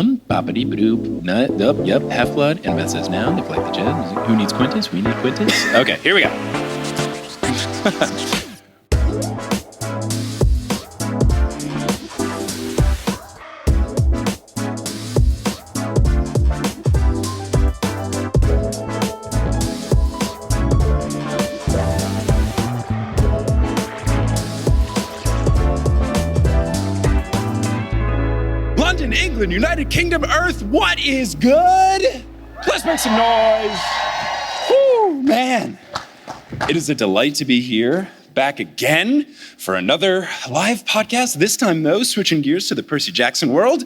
Boppity boop. Nut. Yep. Half-blood. And Beth says now. They like the jet. Who needs Quintus? We need Quintus. Okay, here we go. England, United Kingdom, Earth, what is good? Let's make some noise. Whew, man. It is a delight to be here, back again for another live podcast. This time, though, switching gears to the Percy Jackson world,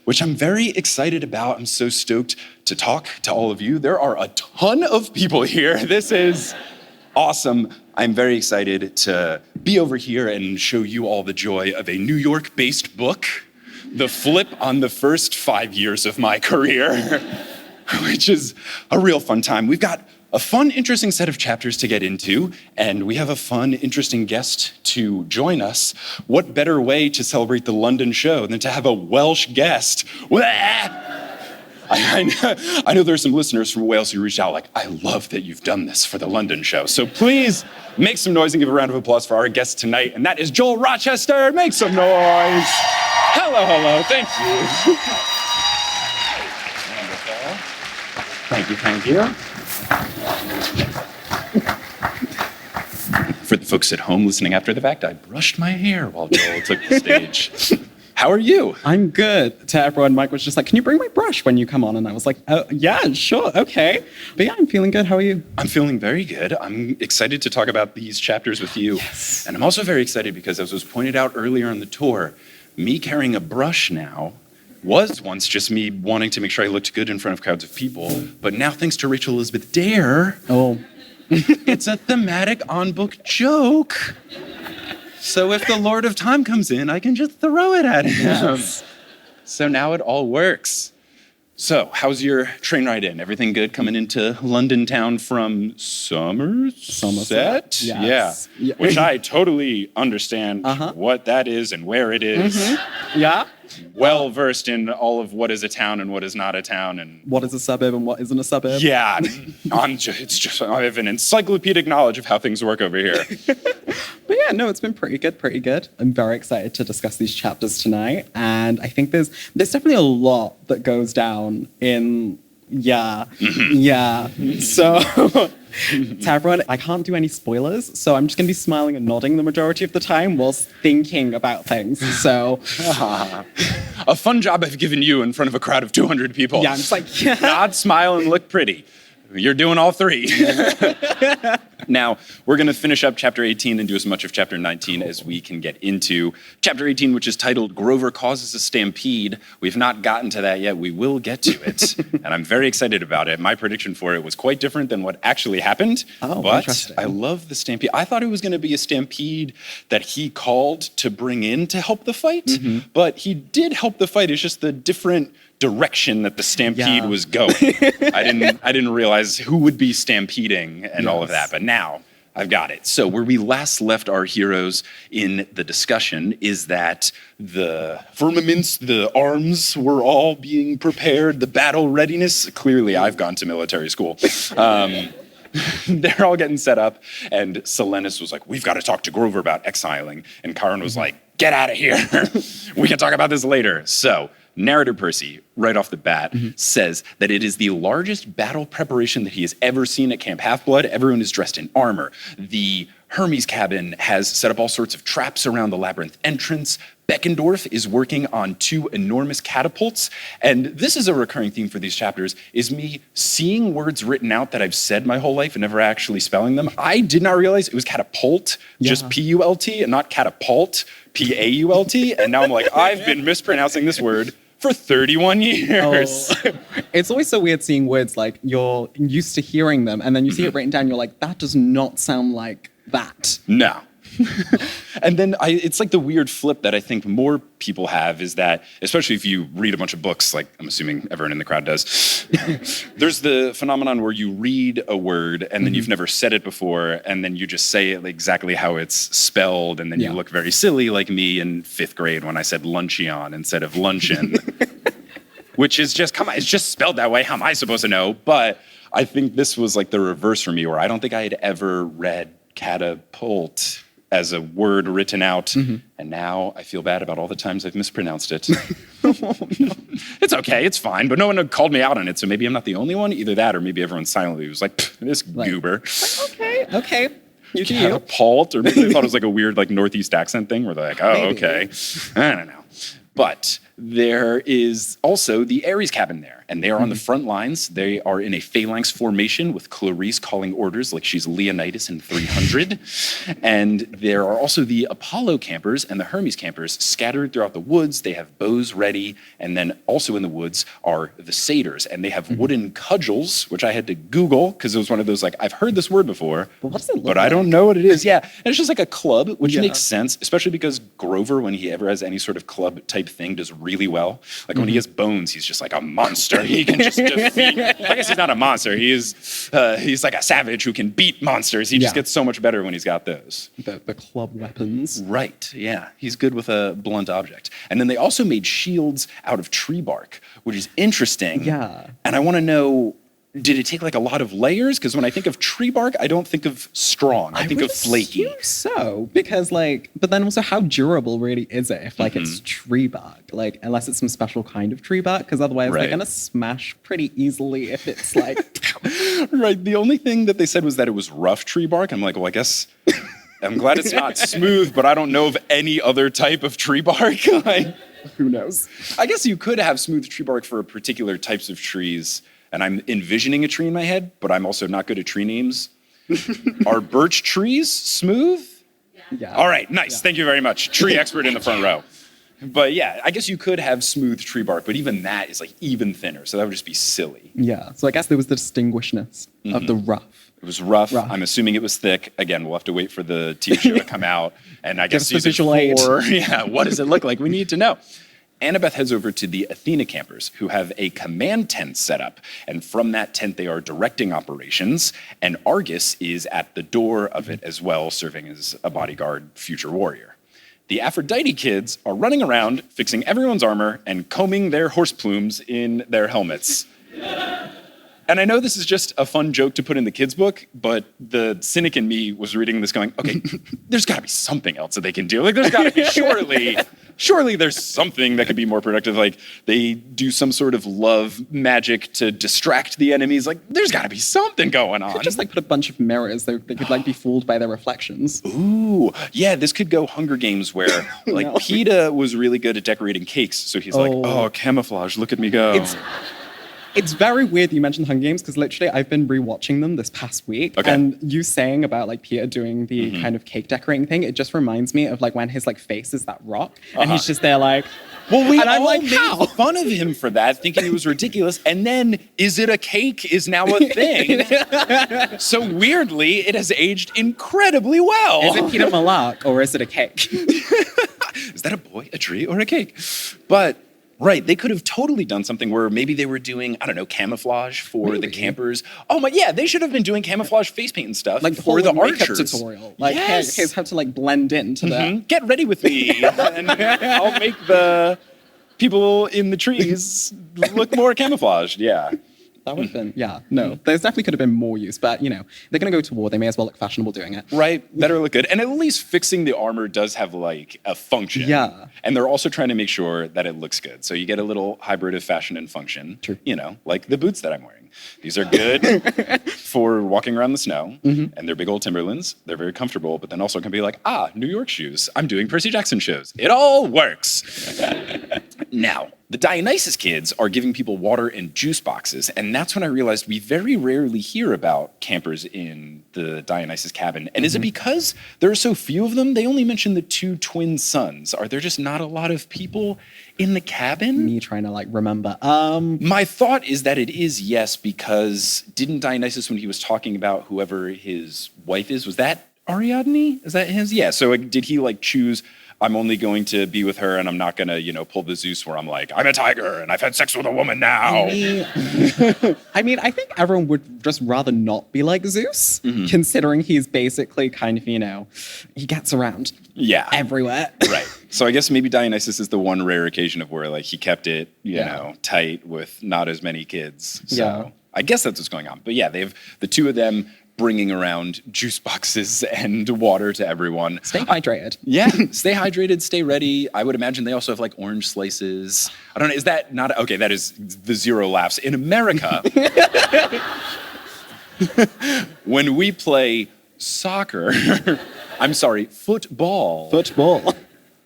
which I'm very excited about. I'm so stoked to talk to all of you. There are a ton of people here. This is awesome. I'm very excited to be over here and show you all the joy of a New York-based book. The flip on the first 5 years of my career, which is a real fun time. We've got a fun, interesting set of chapters to get into, and we have a fun, interesting guest to join us. What better way to celebrate the London show than to have a Welsh guest? I know there's some listeners from Wales who reached out like, I love that you've done this for the London show. So please make some noise and give a round of applause for our guest tonight, and that is Joel Rochester. Make some noise. Hello, thank you. Thank you. For the folks at home listening after the fact, I brushed my hair while Joel took the stage. How are you? I'm good. To everyone, Mike was just like, can you bring my brush when you come on? And I was like, oh, yeah, sure, okay. But yeah, I'm feeling good. How are you? I'm feeling very good. I'm excited to talk about these chapters with you. Yes. And I'm also very excited because, as was pointed out earlier on the tour, me carrying a brush now was once just me wanting to make sure I looked good in front of crowds of people. But now, thanks to Rachel Elizabeth Dare, it's a thematic on-book joke. So if the Lord of Time comes in, I can just throw it at him. Yes. So now it all works. So how's your train ride in? Everything good coming into London town from Somerset? Yes. Yeah. Which I totally understand what that is and where it is. Mm-hmm. Yeah. Well versed in all of what is a town and what is not a town and what is a suburb and what isn't a suburb. Yeah. I have an encyclopedic knowledge of how things work over here. But yeah, no, it's been pretty good. I'm very excited to discuss these chapters tonight. And I think there's definitely a lot that goes down in So to everyone, I can't do any spoilers, so I'm just going to be smiling and nodding the majority of the time whilst thinking about things. So a fun job I've given you in front of a crowd of 200 people. Yeah, I'm just like, yeah. Nod, smile, and look pretty. You're doing all three. Now, we're going to finish up chapter 18 and do as much of chapter 19 as we can get into. Chapter 18, which is titled Grover Causes a Stampede. We've not gotten to that yet. We will get to it. And I'm very excited about it. My prediction for it was quite different than what actually happened. Oh, but interesting. I love the stampede. I thought it was going to be a stampede that he called to bring in to help the fight. Mm-hmm. But he did help the fight. It's just the different direction that the stampede was going. I didn't realize who would be stampeding and all of that, but now I've got it. So where we last left our heroes in the discussion is that the firmaments, the arms were all being prepared, the battle readiness. Clearly, I've gone to military school. They're all getting set up, and Silenus was like, we've got to talk to Grover about exiling. And Chiron was like, get out of here. We can talk about this later. So narrator Percy, right off the bat, says that it is the largest battle preparation that he has ever seen at Camp Half-Blood. Everyone is dressed in armor. The Hermes cabin has set up all sorts of traps around the Labyrinth entrance. Beckendorf is working on 2 enormous catapults. And this is a recurring theme for these chapters, is me seeing words written out that I've said my whole life and never actually spelling them. I did not realize it was catapult, just P-U-L-T, and not catapult, P-A-U-L-T. And now I'm like, I've been mispronouncing this word for 31 years. Oh. It's always so weird seeing words like you're used to hearing them and then you see it written down, you're like, that does not sound like that. No. And then it's like the weird flip that I think more people have is that, especially if you read a bunch of books, like I'm assuming everyone in the crowd does, there's the phenomenon where you read a word and then you've never said it before and then you just say it exactly how it's spelled and then you look very silly like me in 5th grade when I said luncheon instead of luncheon. which is just, come on, it's just spelled that way. How am I supposed to know? But I think this was like the reverse for me, where I don't think I had ever read catapult as a word written out. And now I feel bad about all the times I've mispronounced it. It's okay, it's fine, but no one called me out on it, so maybe I'm not the only one. Either that, or maybe everyone silently was like, this goober. Okay. You do you. Catapult, or maybe they thought it was like a weird like Northeast accent thing where they're like, oh, Maybe. okay. I don't know. But there is also the Ares cabin there, and they are on the front lines. They are in a phalanx formation with Clarice calling orders like she's Leonidas in 300. And there are also the Apollo campers and the Hermes campers scattered throughout the woods. They have bows ready, and then also in the woods are the satyrs, and they have wooden cudgels, which I had to Google because it was one of those like, I've heard this word before, But what does it look but like? I don't know what it is. Yeah, and it's just like a club, which makes sense, especially because Grover, when he ever has any sort of club type thing, does really well. Like when he has bones, he's just like a monster. He can just defeat. I guess he's not a monster. He's like a savage who can beat monsters. He just gets so much better when he's got those. The club weapons. Right, yeah. He's good with a blunt object. And then they also made shields out of tree bark, which is interesting. Yeah. And I want to know, did it take like a lot of layers? Because when I think of tree bark, I don't think of strong. I think would of flaky. assume so, because like, but then also how durable really is it if like it's tree bark? Like, unless it's some special kind of tree bark, because otherwise they're gonna smash pretty easily if it's like. Right. The only thing that they said was that it was rough tree bark. I'm like, well, I guess I'm glad it's not smooth, but I don't know of any other type of tree bark. Like, Who knows? I guess you could have smooth tree bark for particular types of trees. And I'm envisioning a tree in my head, but I'm also not good at tree names. Are birch trees smooth? Yeah. All right, nice. Thank you very much. Tree expert in the front row. But yeah, I guess you could have smooth tree bark, but even that is like even thinner. So that would just be silly. Yeah. So I guess there was the distinguishedness of the rough. It was rough. I'm assuming it was thick. Again, we'll have to wait for the TV show to come out. And I guess us the visual aid. Yeah, what does it look like? We need to know. Annabeth heads over to the Athena campers, who have a command tent set up. And from that tent, they are directing operations. And Argus is at the door of it as well, serving as a bodyguard future warrior. The Aphrodite kids are running around, fixing everyone's armor and combing their horse plumes in their helmets. And I know this is just a fun joke to put in the kids' book, but the cynic in me was reading this going, okay, there's got to be something else that they can do. Like, there's got to be, surely there's something that could be more productive. Like, they do some sort of love magic to distract the enemies. Like, there's got to be something going on. Just like put a bunch of mirrors. They could like be fooled by their reflections. Ooh, yeah, this could go Hunger Games where, like, No. PETA was really good at decorating cakes. So he's like, oh, camouflage, look at me go. It's very weird that you mentioned Hunger Games because literally I've been rewatching them this past week. Okay. And you saying about like Peter doing the kind of cake decorating thing, it just reminds me of like when his like face is that rock and he's just there like, well, we and I'm all like, made how? fun of him for that, thinking it was ridiculous. And then, is it a cake is now a thing. So weirdly, it has aged incredibly well. Is it Peter Malak or is it a cake? Is that a boy, a tree, or a cake? But, right, they could have totally done something where maybe they were doing, I don't know, camouflage for the campers. Oh my, yeah, they should have been doing camouflage face paint and stuff Like for the makeup archers. tutorial. Like, yes. here's how to like blend into that. Get ready with me, and I'll make the people in the trees look more camouflaged. Yeah. That would have been, no. There's definitely could have been more use, but you know, they're going to go to war. They may as well look fashionable doing it. Right, better look good. And at least fixing the armor does have like a function. Yeah. And they're also trying to make sure that it looks good. So you get a little hybrid of fashion and function. True. You know, like the boots that I'm wearing. These are good for walking around the snow. And they're big old Timberlands. They're very comfortable, but then also can be like, New York shoes. I'm doing Percy Jackson shows. It all works. Now, the Dionysus kids are giving people water and juice boxes, and that's when I realized we very rarely hear about campers in the Dionysus cabin. And is it because there are so few of them? They only mention the 2 twin sons. Are there just not a lot of people in the cabin? Me trying to like remember. My thought is that it is yes, because didn't Dionysus, when he was talking about whoever his wife is, was that Ariadne? Is that his? Yeah, so like, did he like choose I'm only going to be with her and I'm not going to, pull the Zeus where I'm like, I'm a tiger and I've had sex with a woman now. I think everyone would just rather not be like Zeus, considering he's basically kind of, he gets around everywhere. Right. So I guess maybe Dionysus is the one rare occasion of where like he kept it, tight with not as many kids. So I guess that's what's going on. But yeah, they have the two of them bringing around juice boxes and water to everyone. Stay hydrated. Yeah, stay hydrated, stay ready. I would imagine they also have like orange slices. I don't know, is that not, okay, that is the zero laughs. In America, when we play soccer, football.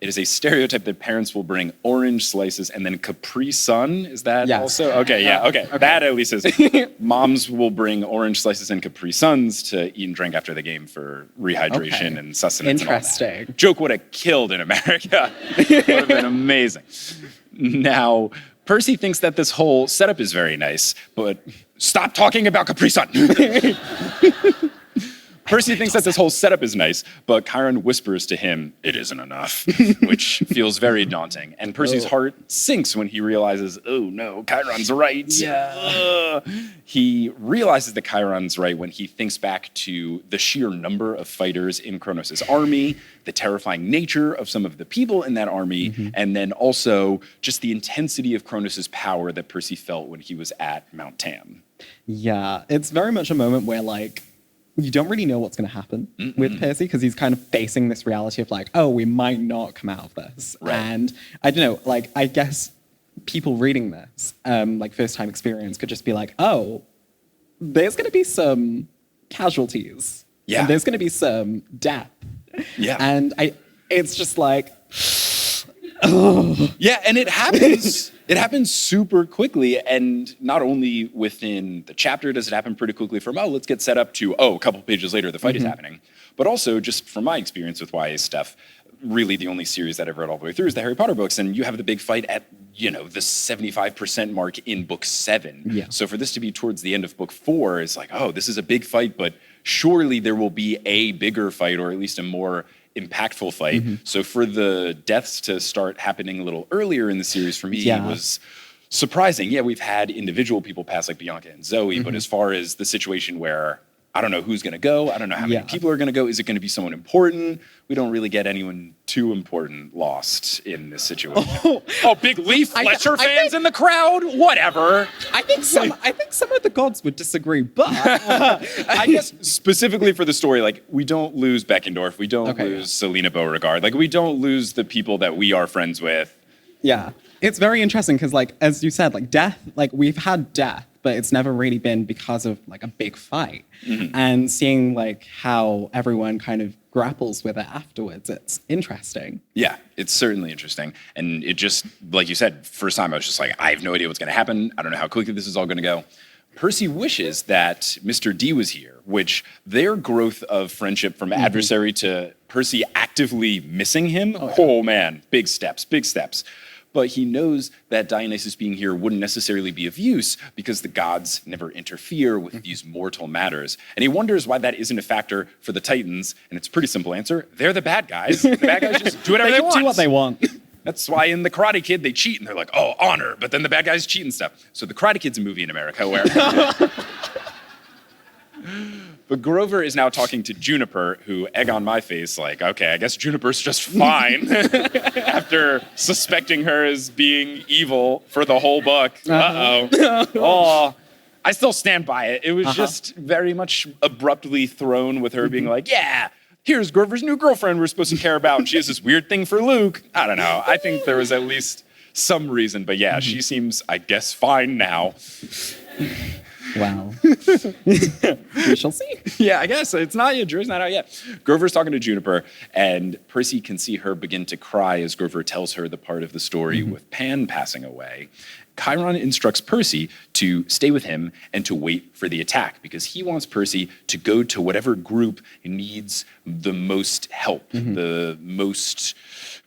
It is a stereotype that parents will bring orange slices and then Capri Sun. Is that also? Okay, okay. That at least is. Moms will bring orange slices and Capri Suns to eat and drink after the game for rehydration and sustenance. Interesting. And all that. Joke would have killed in America. Would have been amazing. Now, Percy thinks that this whole setup is very nice, but stop talking about Capri Sun. Percy thinks that this whole setup is nice, but Chiron whispers to him, it isn't enough, which feels very daunting. And Percy's heart sinks when he realizes, oh no, Chiron's right. Yeah. He realizes that Chiron's right when he thinks back to the sheer number of fighters in Kronos' army, the terrifying nature of some of the people in that army, and then also just the intensity of Kronos' power that Percy felt when he was at Mount Tam. Yeah, it's very much a moment where like, you don't really know what's going to happen with Percy because he's kind of facing this reality of like, oh, we might not come out of this. Right. And I don't know, like, I guess people reading this, like first-time experience could just be like, oh, there's going to be some casualties. Yeah. And there's going to be some death. Yeah. And it's just like, yeah, and it happens. It happens super quickly, and not only within the chapter does it happen pretty quickly from, oh, let's get set up to, oh, a couple pages later, the fight is happening. But also, just from my experience with YA stuff, really the only series that I've read all the way through is the Harry Potter books, and you have the big fight at, the 75% mark in book 7. Yeah. So for this to be towards the end of book 4, it's like, oh, this is a big fight, but surely there will be a bigger fight, or at least a more impactful fight. So for the deaths to start happening a little earlier in the series for me was surprising. Yeah, we've had individual people pass like Bianca and Zoe, but as far as the situation where I don't know who's going to go, I don't know how many people are going to go, is it going to be someone important? We don't really get anyone too important lost in this situation. Oh, big Leaf Fletcher fans in the crowd? Whatever. I think some of the gods would disagree, but I guess specifically for the story, like we don't lose Beckendorf, we don't lose Selena Beauregard, like we don't lose the people that we are friends with. Yeah, it's very interesting because, like, as you said, like death, like we've had death, but it's never really been because of like a big fight. And seeing like how everyone kind of grapples with it afterwards, it's interesting. Yeah, it's certainly interesting. And it just, like you said, first time I was just like, I have no idea what's going to happen. I don't know how quickly this is all going to go. Percy wishes that Mr. D was here, which their growth of friendship from adversary to Percy actively missing him, oh man, big steps, big steps. But he knows that Dionysus being here wouldn't necessarily be of use because the gods never interfere with these mortal matters. And he wonders why that isn't a factor for the Titans. And it's a pretty simple answer. They're the bad guys. The bad guys just do whatever they want. Do what they want. That's why in The Karate Kid, they cheat and they're like, oh, honor. But then the bad guys cheat and stuff. So The Karate Kid's a movie in America where... But Grover is now talking to Juniper, who egg on my face, like, okay, I guess Juniper's just fine after suspecting her as being evil for the whole book. Oh, I still stand by it. It was just very much abruptly thrown with her being like, yeah, here's Grover's new girlfriend we're supposed to care about. And she has this weird thing for Luke. I don't know. I think there was at least some reason. But yeah, she seems, I guess, fine now. Wow. We shall see. Yeah, I guess. It's not yet. Drew's not out yet. Grover's talking to Juniper, and Percy can see her begin to cry as Grover tells her the part of the story with Pan passing away. Chiron instructs Percy to stay with him and to wait for the attack because he wants Percy to go to whatever group needs the most help, the most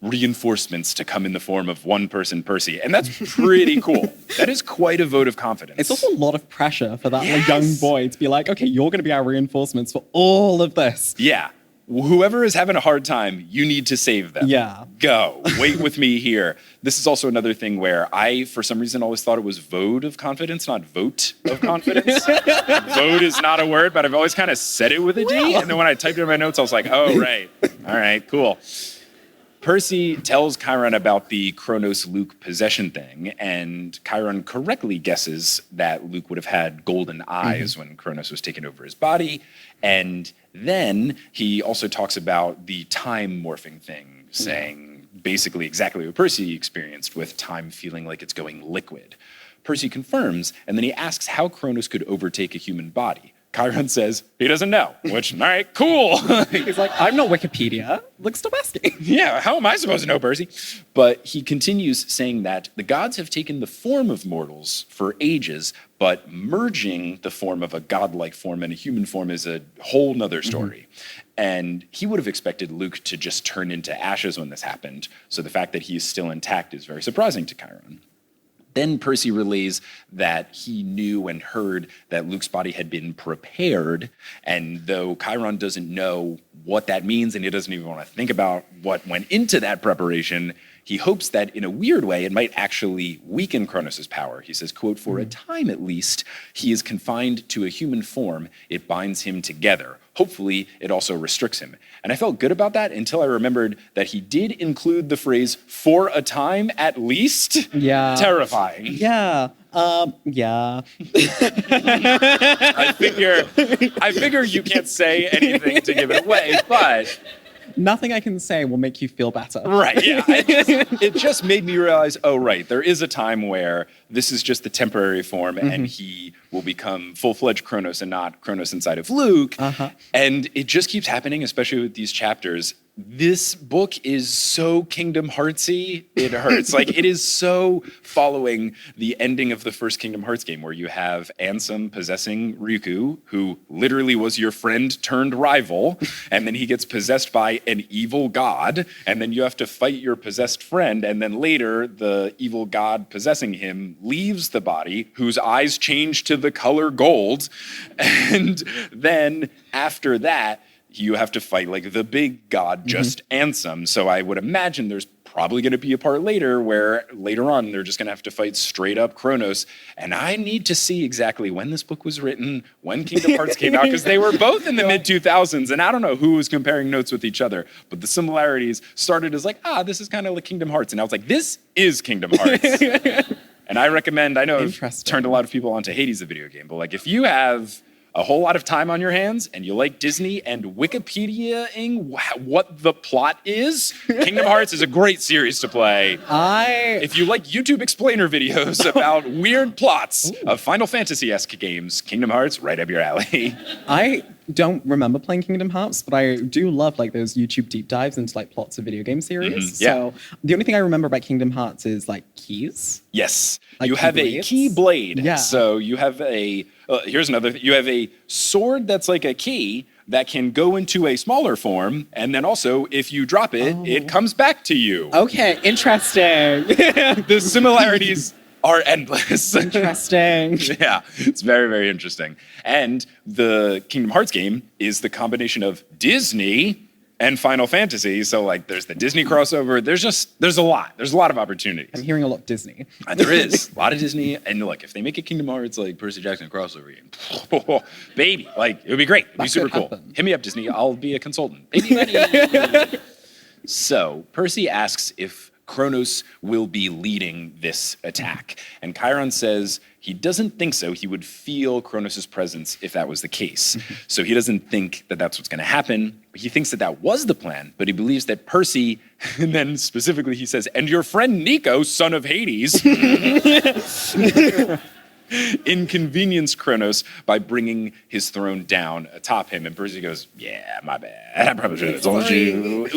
reinforcements to come in the form of one person, Percy. And that's pretty cool. That is quite a vote of confidence. It's also a lot of pressure for that young boy to be like, okay, you're going to be our reinforcements for all of this. Yeah. whoever is having a hard time, you need to save them. Yeah. Go. Wait with me here. This is also another thing where I, for some reason, always thought it was vode of confidence, not vote of confidence. Vode is not a word, but I've always kind of said it with a D. And then when I typed it in my notes, I was like, oh, right. All right, cool. Percy tells Chiron about the Kronos-Luke possession thing, and Chiron correctly guesses that Luke would have had golden eyes when Kronos was taken over his body. And then he also talks about the time morphing thing, saying basically exactly what Percy experienced with time feeling like it's going liquid. Percy confirms, and then he asks how Kronos could overtake a human body. Chiron says he doesn't know, which, all right, cool. He's like, I'm not Wikipedia. Look, stop asking. Yeah, how am I supposed to know, Percy? But he continues saying that the gods have taken the form of mortals for ages, but merging the form of a godlike form and a human form is a whole nother story. And he would have expected Luke to just turn into ashes when this happened. So the fact that he is still intact is very surprising to Chiron. Then Percy relays that he knew and heard that Luke's body had been prepared, and though Chiron doesn't know what that means and he doesn't even want to think about what went into that preparation, he hopes that in a weird way it might actually weaken Kronos' power. He says, quote, for a time at least, he is confined to a human form. It binds him together. Hopefully, it also restricts him. And I felt good about that until I remembered that he did include the phrase, for a time at least. Yeah. Terrifying. Yeah. Yeah. I figure you can't say anything to give it away, but... Nothing I can say will make you feel better. Right, yeah. It just made me realize, oh, right, there is a time where this is just the temporary form and he will become full-fledged Kronos and not Kronos inside of Luke. And it just keeps happening, especially with these chapters. This book is so Kingdom Heartsy, it hurts. Like, it is so following the ending of the first Kingdom Hearts game where you have Ansem possessing Riku, who literally was your friend turned rival, and then he gets possessed by an evil god, and then you have to fight your possessed friend, and then later the evil god possessing him leaves the body, whose eyes change to the color gold, and then after that, you have to fight like the big god, just Ansem. So I would imagine there's probably going to be a part later where later on they're just going to have to fight straight up Kronos. And I need to see exactly when this book was written, when Kingdom Hearts came out, because they were both in the mid-2000s. And I don't know who was comparing notes with each other, but the similarities started as like, this is kind of like Kingdom Hearts. And I was like, this is Kingdom Hearts. And I recommend, I know I've turned a lot of people onto Hades, the video game, but like if you have a whole lot of time on your hands and you like Disney and Wikipedia-ing what the plot is, Kingdom Hearts is a great series to play. If you like YouTube explainer videos about weird plots of Final Fantasy-esque games, Kingdom Hearts, right up your alley. I don't remember playing Kingdom Hearts, but I do love like those YouTube deep dives into like plots of video game series. So the only thing I remember about Kingdom Hearts is like keys. Yes. Like you have a key blade. Yeah. So you have a, here's another thing. You have a sword that's like a key that can go into a smaller form. And then also, if you drop it, it comes back to you. Okay, interesting. The similarities are endless. Interesting. Yeah, it's very, very interesting. And the Kingdom Hearts game is the combination of Disney and Final Fantasy. So like there's the Disney crossover. There's a lot. There's a lot of opportunities. I'm hearing a lot of Disney. There is a lot of Disney. And look, if they make a Kingdom Hearts like Percy Jackson crossover game, baby, like it would be great. It'd be super cool. Hit me up, Disney. I'll be a consultant. Baby money. So Percy asks if Kronos will be leading this attack. And Chiron says he doesn't think so. He would feel Kronos' presence if that was the case. So he doesn't think that that's what's going to happen. He thinks that that was the plan, but he believes that Percy, and then specifically he says, and your friend Nico, son of Hades, inconvenienced Kronos by bringing his throne down atop him. And Percy goes, yeah, my bad. I probably should have told you.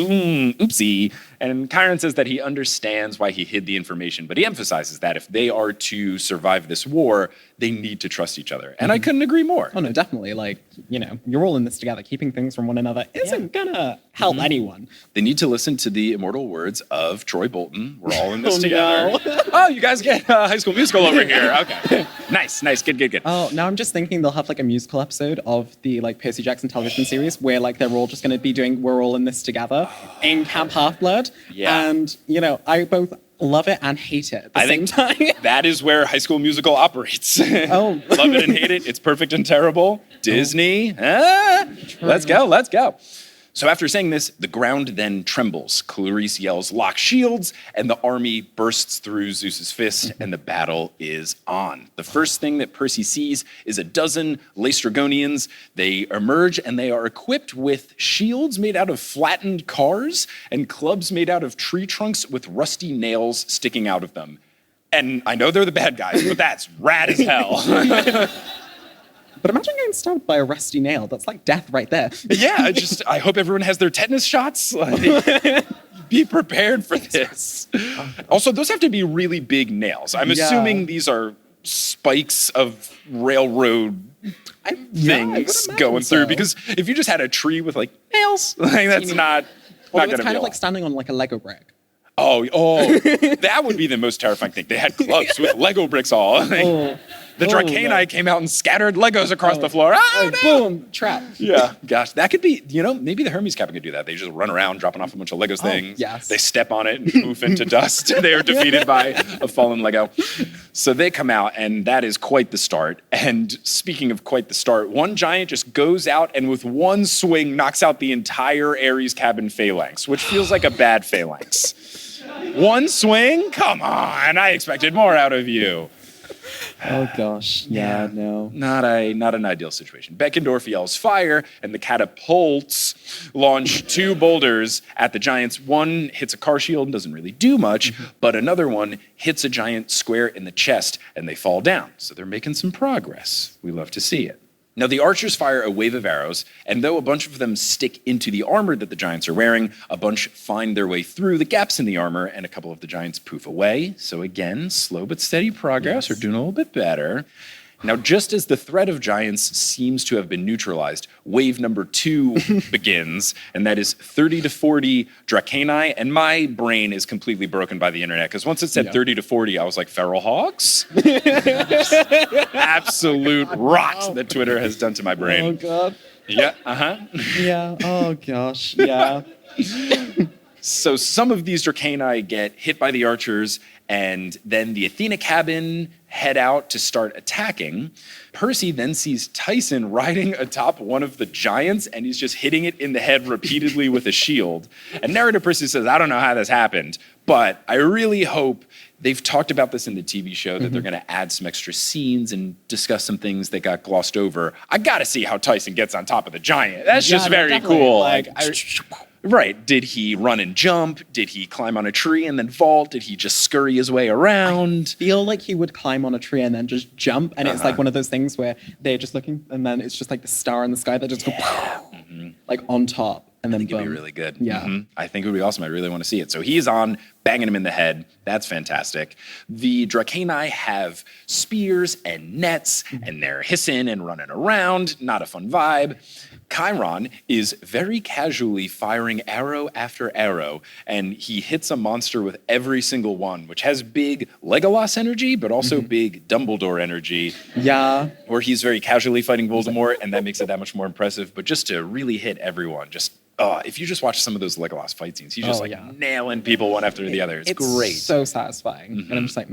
Oopsie. And Chiron says that he understands why he hid the information, but he emphasizes that if they are to survive this war, they need to trust each other. And I couldn't agree more. Oh, no, definitely. Like, you know, you're all in this together. Keeping things from one another isn't gonna help anyone. They need to listen to the immortal words of Troy Bolton. We're all in this together. No. Oh, you guys get High School Musical over here. Okay. Nice. Good. Oh, now I'm just thinking they'll have like a musical episode of the like Percy Jackson television series where like they're all just going to be doing "We're All in This Together" in Camp Half-Blood. Yeah. And I both love it and hate it at the same time. That is where High School Musical operates. Oh. Love it and hate it. It's perfect and terrible. Disney. Let's go. So after saying this, the ground then trembles. Clarice yells, "Lock shields," and the army bursts through Zeus's fist, and the battle is on. The first thing that Percy sees is a dozen Laestrygonians. They emerge, and they are equipped with shields made out of flattened cars and clubs made out of tree trunks with rusty nails sticking out of them. And I know they're the bad guys, but that's rad as hell. But imagine getting stabbed by a rusty nail. That's like death right there. Yeah, I hope everyone has their tetanus shots. Like, be prepared for this. Also, those have to be really big nails. I'm assuming these are spikes of railroad things going through. Because if you just had a tree with like nails, like that's not Well, going to it's be kind of like standing on like a Lego brick. Oh, that would be the most terrifying thing. They had clubs with Lego bricks all. The Dracani came out and scattered Legos across the floor. Oh, no! Boom, trap. Yeah, gosh, that could be, maybe the Hermes cabin could do that. They just run around dropping off a bunch of Legos things. Yes. They step on it and poof into dust. They are defeated by a fallen Lego. So they come out, and that is quite the start. And speaking of quite the start, one giant just goes out and with one swing knocks out the entire Ares cabin phalanx, which feels like a bad phalanx. One swing? Come on, I expected more out of you. Oh gosh, yeah, no. Not an ideal situation. Beckendorf yells fire, and the catapults launch two boulders at the giants. One hits a car shield and doesn't really do much, but another one hits a giant square in the chest, and they fall down. So they're making some progress. We love to see it. Now, the archers fire a wave of arrows, and though a bunch of them stick into the armor that the giants are wearing, a bunch find their way through the gaps in the armor, and a couple of the giants poof away. So again, slow but steady progress. We're doing a little bit better. Now, just as the threat of giants seems to have been neutralized, wave number 2 begins, and that is 30 to 40 Dracani, and my brain is completely broken by the internet, because once it said 30 to 40, I was like, feral hogs? Absolute rot that Twitter has done to my brain. Oh, God. Yeah, Yeah, oh, gosh, yeah. So some of these Dracani get hit by the archers, and then the Athena cabin head out to start attacking. Percy then sees Tyson riding atop one of the giants, and he's just hitting it in the head repeatedly with a shield. And narrator Percy says, I don't know how this happened, but I really hope they've talked about this in the TV show, that they're going to add some extra scenes and discuss some things that got glossed over. I got to see how Tyson gets on top of the giant. That's just very cool. Right. Did he run and jump? Did he climb on a tree and then vault? Did he just scurry his way around? I feel like he would climb on a tree and then just jump. And it's like one of those things where they're just looking and then it's just like the star in the sky that just go like on top. And then I think it'd be really good. Yeah. I think it would be awesome. I really want to see it. So he's on, banging him in the head. That's fantastic. The Dracani have spears and nets, and they're hissing and running around. Not a fun vibe. Chiron is very casually firing arrow after arrow, and he hits a monster with every single one, which has big Legolas energy, but also big Dumbledore energy. Yeah. Where he's very casually fighting Voldemort, and that makes it that much more impressive. But just to really hit everyone, if you just watch some of those Legolas fight scenes, he's just nailing people one after the other. It's great. So satisfying. And I'm just like,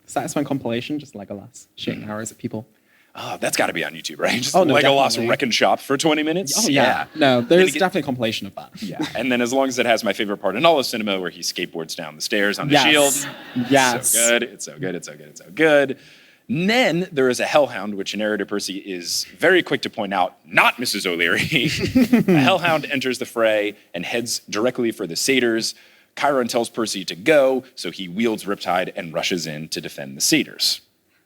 satisfying compilation, just Legolas shooting arrows at people. Oh, that's got to be on YouTube, right? Just no, Legolas definitely. wreck and shop for 20 minutes? Oh, yeah. No, there's definitely a compilation of that. Yeah, and then as long as it has my favorite part in all of cinema, where he skateboards down the stairs on the shield. Yes. So good. It's so good. It's so good. It's so good. And then there is a hellhound, which narrator Percy is very quick to point out, not Mrs. O'Leary. A hellhound enters the fray and heads directly for the satyrs. Chiron tells Percy to go, so he wields Riptide and rushes in to defend the satyrs.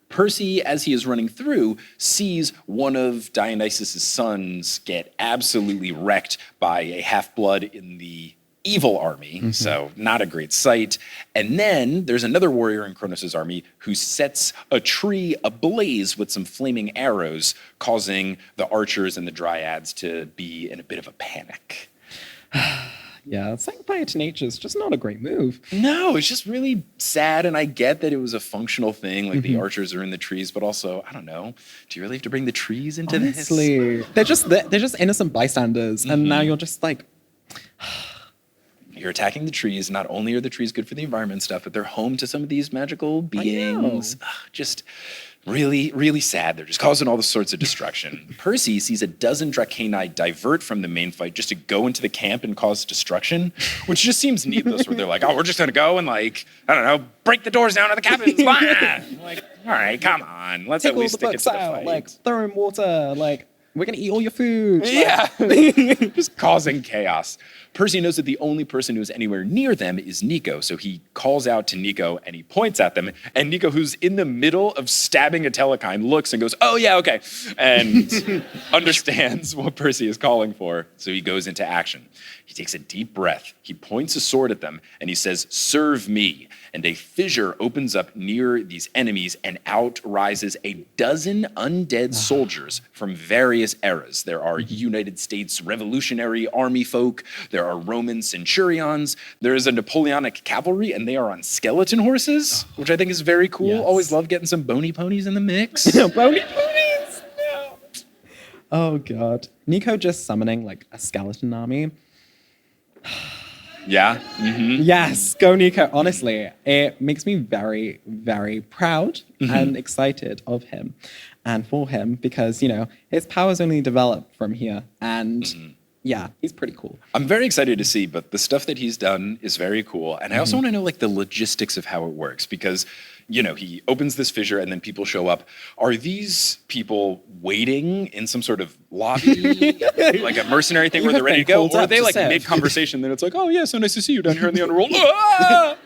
Percy, as he is running through, sees one of Dionysus' sons get absolutely wrecked by a half-blood in the evil army, so not a great sight. And then there's another warrior in Kronos' army who sets a tree ablaze with some flaming arrows, causing the archers and the dryads to be in a bit of a panic. Yeah, setting fire to nature is just not a great move. No, it's just really sad, and I get that it was a functional thing, like the archers are in the trees, but also, I don't know, do you really have to bring the trees into Honestly, this? they're just innocent bystanders, and now you're just like, You're attacking the trees. Not only are the trees good for the environment and stuff, but they're home to some of these magical beings. Just really, really sad. They're just causing all the sorts of destruction. Percy sees a dozen Dracani divert from the main fight just to go into the camp and cause destruction, which just seems needless, where they're like, oh, we're just going to go and, like, I don't know, break the doors down to the cabins. Like, all right, come on. Let's take at all least the stick it books to the out, fight. like, throw in water, like, we're going to eat all your food. Yeah, just causing chaos. Percy knows that the only person who's anywhere near them is Nico, so he calls out to Nico and he points at them. And Nico, who's in the middle of stabbing a telekine, looks and goes, oh yeah, okay, and understands what Percy is calling for, so he goes into action. He takes a deep breath, he points a sword at them, and he says, serve me. And a fissure opens up near these enemies, and out rises a dozen undead soldiers from various eras. There are United States Revolutionary Army folk, there are Roman centurions, there is a Napoleonic cavalry, and they are on skeleton horses, which I think is very cool. Yes. Always love getting some bony ponies in the mix. Bony ponies! No. Oh, God. Nico just summoning, like, a skeleton army. Yeah. Mm-hmm. Yes, go Nico. Honestly, it makes me very, very proud and excited of him and for him because, you know, his powers only develop from here. And yeah, he's pretty cool. I'm very excited to see, but the stuff that he's done is very cool. And I also want to know, like, the logistics of how it works because, you know, he opens this fissure and then people show up. Are these people waiting in some sort of lobby, like a mercenary thing where they're ready to go? Or are they, like, mid-conversation, then it's like, oh, yeah, so nice to see you down here in the underworld. Ah!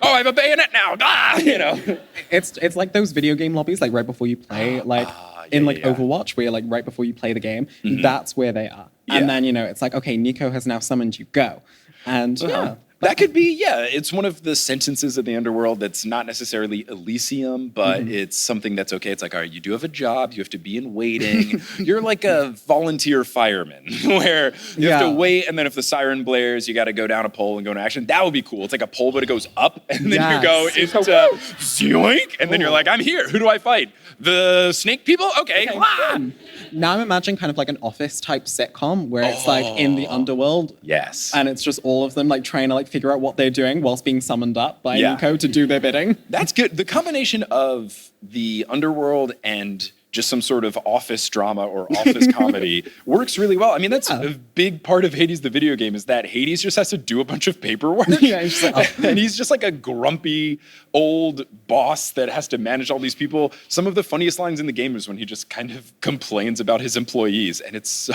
Oh, I have a bayonet now. Ah! You know? It's like those video game lobbies, like right before you play, like Overwatch, where you're like right before you play the game. That's where they are. Yeah. And then, you know, it's like, okay, Nico has now summoned you, go. And yeah. That could be, it's one of the sentences of the underworld that's not necessarily Elysium, but it's something that's okay. It's like, all right, you do have a job, you have to be in waiting. You're like a volunteer fireman where you have to wait, and then if the siren blares, you got to go down a pole and go into action. That would be cool. It's like a pole, but it goes up, and then you go into zoink, and then you're like, I'm here. Who do I fight? The snake people? Okay. Now I'm imagining kind of like an office type sitcom where it's like in the underworld. Yes. And it's just all of them like trying to like figure out what they're doing whilst being summoned up by Nico to do their bidding. That's good. The combination of the underworld and just some sort of office drama or office comedy works really well. I mean, that's a big part of Hades, the video game, is that Hades just has to do a bunch of paperwork. He's like, and he's just like a grumpy old boss that has to manage all these people. Some of the funniest lines in the game is when he just kind of complains about his employees, and it's so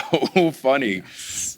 funny.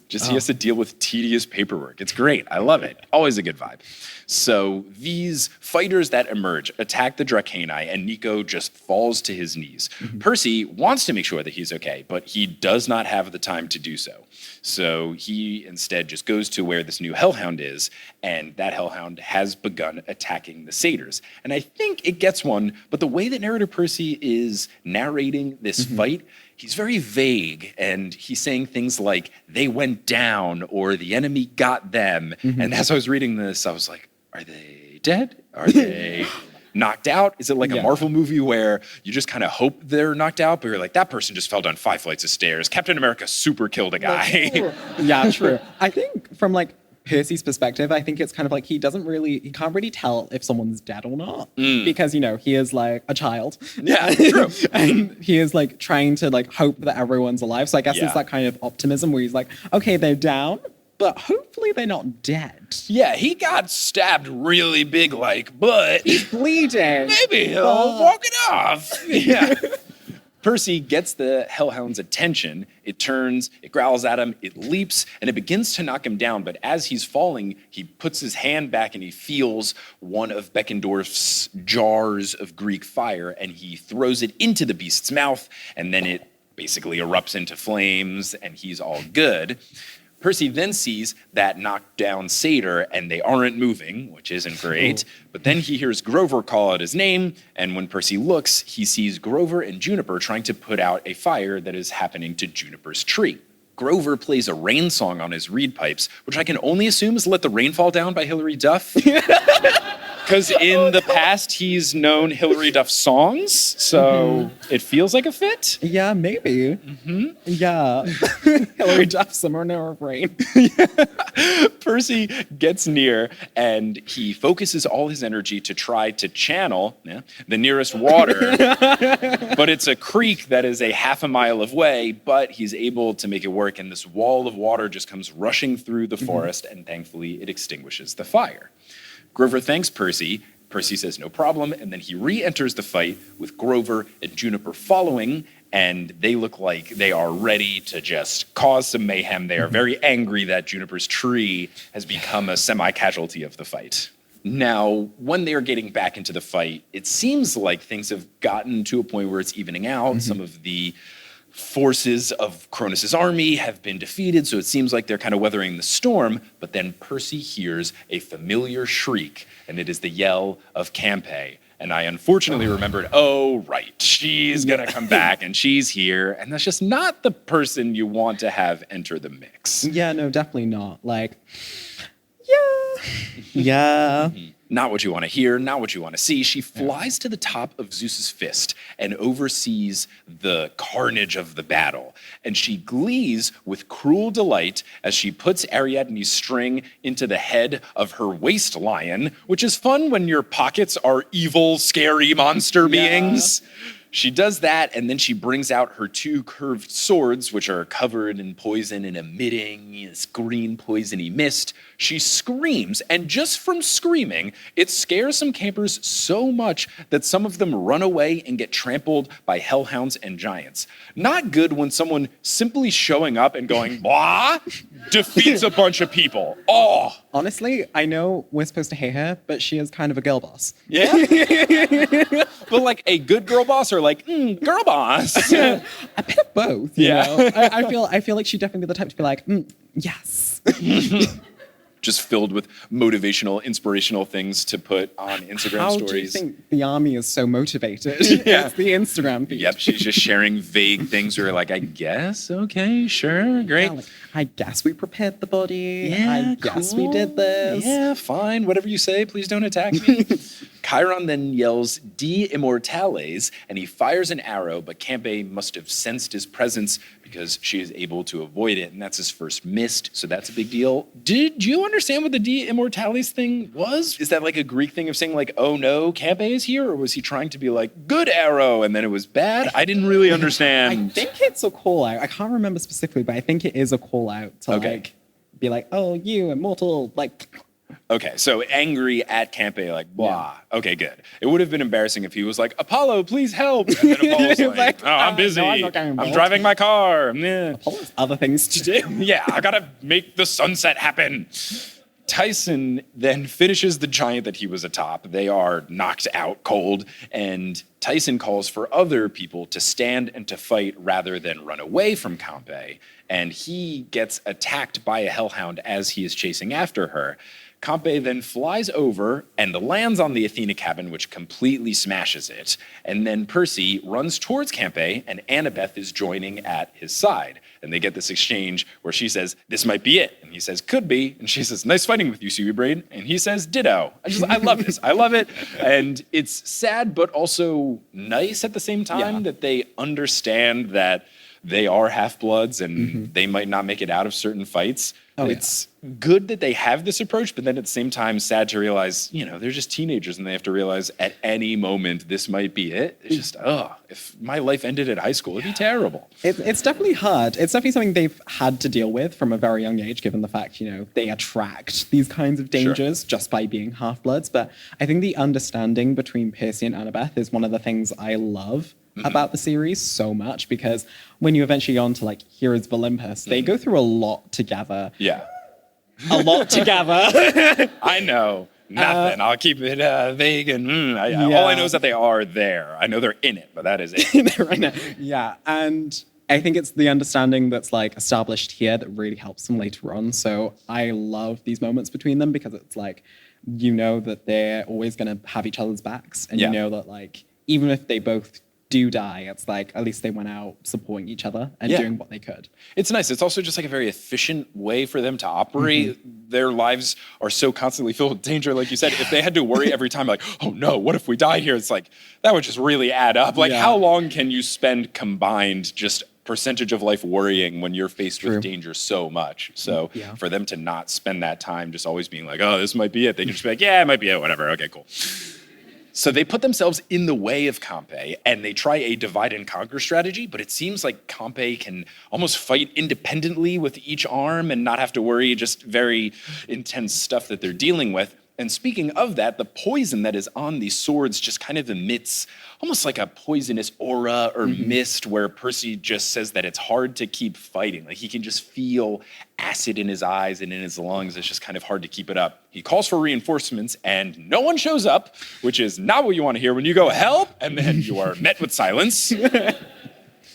Just he has to deal with tedious paperwork. It's great. I love it. Always a good vibe. So these fighters that emerge attack the Dracani, and Nico just falls to his knees. Percy wants to make sure that he's okay, but he does not have the time to do so. So he instead just goes to where this new hellhound is, and that hellhound has begun attacking the satyrs. And I think it gets one, but the way that narrator Percy is narrating this fight, he's very vague, and he's saying things like, they went down, or the enemy got them. And as I was reading this, I was like, are they dead? Are they knocked out? Is it like a Marvel movie where you just kind of hope they're knocked out, but you're like, that person just fell down 5 flights of stairs. Captain America super killed a guy. Yeah, true. I think from like Percy's perspective, I think it's kind of like he can't really tell if someone's dead or not because, you know, he is like a child. Yeah, true. And he is like trying to like hope that everyone's alive. So I guess it's that kind of optimism where he's like, okay, they're down, but hopefully they're not dead. Yeah, he got stabbed really big, like, but he's bleeding. Maybe he'll walk it off. Yeah. Percy gets the hellhound's attention. It turns, it growls at him, it leaps, and it begins to knock him down. But as he's falling, he puts his hand back and he feels one of Beckendorf's jars of Greek fire, and he throws it into the beast's mouth, and then it basically erupts into flames, and he's all good. Percy then sees that knocked down satyr, and they aren't moving, which isn't great. But then he hears Grover call out his name, and when Percy looks, he sees Grover and Juniper trying to put out a fire that is happening to Juniper's tree. Grover plays a rain song on his reed pipes, which I can only assume is Let the Rain Fall Down by Hilary Duff. Because in the past, he's known Hilary Duff's songs, so it feels like a fit. Yeah, maybe. Yeah. Hilary Duff, Summer No Rain. Percy gets near, and he focuses all his energy to try to channel the nearest water. But it's a creek that is a half a mile away, but he's able to make it work, and this wall of water just comes rushing through the forest, and thankfully it extinguishes the fire. Grover thanks Percy. Percy says no problem, and then he re-enters the fight with Grover and Juniper following, and they look like they are ready to just cause some mayhem. They are very angry that Juniper's tree has become a semi-casualty of the fight. Now, when they are getting back into the fight, it seems like things have gotten to a point where it's evening out. Some of the forces of Cronus's army have been defeated, so it seems like they're kind of weathering the storm, but then Percy hears a familiar shriek, and it is the yell of Campe. And I unfortunately remembered, oh, right, she's gonna come back, and she's here, and that's just not the person you want to have enter the mix. Yeah, no, definitely not. Like, yeah. Not what you want to hear, not what you want to see. She flies to the top of Zeus's fist and oversees the carnage of the battle. And she glees with cruel delight as she puts Ariadne's string into the head of her waist lion, which is fun when your pockets are evil, scary monster beings. She does that, and then she brings out her two curved swords, which are covered in poison and emitting this green poisony mist. She screams, and just from screaming, it scares some campers so much that some of them run away and get trampled by hellhounds and giants. Not good when someone simply showing up and going, blah, defeats a bunch of people. Oh. Honestly, I know we're supposed to hate her, but she is kind of a girl boss. Yeah? But like a good girl boss or like, girl boss? A bit of both, you know? I feel like she's definitely the type to be like, yes. Just filled with motivational, inspirational things to put on Instagram How stories. do you think the army is so motivated? Yeah. It's the Instagram feed. Yep, she's just sharing vague things where like, I guess, okay, sure, great. Yeah, like, I guess we prepared the body. Yeah, I guess cool. we did this. Yeah, fine, whatever you say, please don't attack me. Chiron then yells, De Immortales, and he fires an arrow, but Campe must have sensed his presence because she is able to avoid it, and that's his first missed, so that's a big deal. Did you understand what the De Immortales thing was? Is that like a Greek thing of saying like, oh no, Campe is here, or was he trying to be like, good arrow, and then it was bad? I didn't really understand. I think it's a call out. I can't remember specifically, but I think it is a call out to like be like, oh, you immortal, like. Okay, so angry at Campe, like, blah. Yeah. Okay, good. It would have been embarrassing if he was like, Apollo, please help. And then Apollo's like, oh, I'm busy. No, I'm driving my car. Apollo's other things to do. Yeah, I gotta make the sunset happen. Tyson then finishes the giant that he was atop. They are knocked out cold, and Tyson calls for other people to stand and to fight rather than run away from Campe, and he gets attacked by a hellhound as he is chasing after her. Campe then flies over and lands on the Athena cabin, which completely smashes it. And then Percy runs towards Campe, and Annabeth is joining at his side. And they get this exchange where she says, this might be it. And he says, could be. And she says, nice fighting with you, Supergiant. And he says, ditto. I love this. I love it. And it's sad, but also nice at the same time that they understand that they are half-bloods and they might not make it out of certain fights. It's good that they have this approach, but then at the same time, sad to realize, they're just teenagers and they have to realize at any moment this might be it. It's just, if my life ended at high school, it'd be terrible. It's definitely hard. It's definitely something they've had to deal with from a very young age, given the fact, they attract these kinds of dangers just by being half-bloods. But I think the understanding between Percy and Annabeth is one of the things I love about the series so much, because when you eventually go on to like Heroes of Olympus, they go through a lot together. Yeah. A lot together. I know. Nothing. I'll keep it vague and all I know is that they are there. I know they're in it, but that is it. Right now. Yeah. And I think it's the understanding that's like established here that really helps them later on. So I love these moments between them because it's like, that they're always going to have each other's backs. And you know that like, even if they both do die, it's like at least they went out supporting each other and doing what they could. It's nice. It's also just like a very efficient way for them to operate. Their lives are so constantly filled with danger, like you said. If they had to worry every time, like, oh no, what if we die here? It's like, that would just really add up. Like, how long can you spend combined just percentage of life worrying when you're faced with danger so much? So for them to not spend that time just always being like, oh, this might be it. They can just be like, yeah, it might be it, whatever. Okay, cool. So they put themselves in the way of Campe, and they try a divide and conquer strategy, but it seems like Campe can almost fight independently with each arm and not have to worry, just very intense stuff that they're dealing with. And speaking of that, the poison that is on these swords just kind of emits almost like a poisonous aura or mist, where Percy just says that it's hard to keep fighting. Like, he can just feel acid in his eyes and in his lungs. It's just kind of hard to keep it up. He calls for reinforcements and no one shows up, which is not what you want to hear when you go, help, and then you are met with silence.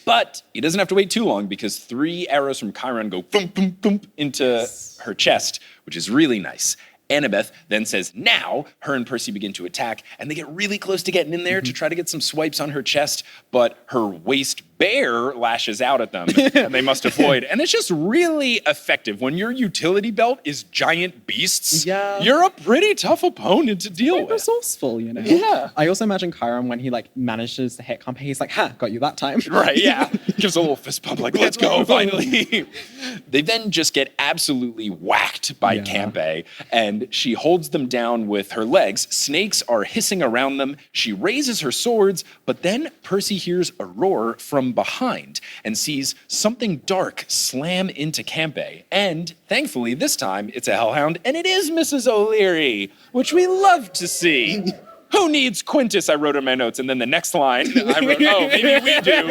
But he doesn't have to wait too long, because 3 arrows from Chiron go boom, boom, boom into her chest, which is really nice. Annabeth then says, now, her and Percy begin to attack, and they get really close to getting in there to try to get some swipes on her chest, but her waist bear lashes out at them, and they must avoid. And it's just really effective. When your utility belt is giant beasts, you're a pretty tough opponent to deal with. Resourceful, you know? Yeah. I also imagine Chiron, when he like manages to hit Campe, he's like, ha, got you that time. Right, yeah. Gives a little fist pump like, let's go, finally. They then just get absolutely whacked by Campe, and she holds them down with her legs. Snakes are hissing around them. She raises her swords, but then Percy hears a roar from behind and sees something dark slam into Campe. And thankfully, this time, it's a hellhound, and it is Mrs. O'Leary, which we love to see. Who needs Quintus? I wrote in my notes. And then the next line, I wrote, oh, maybe we do.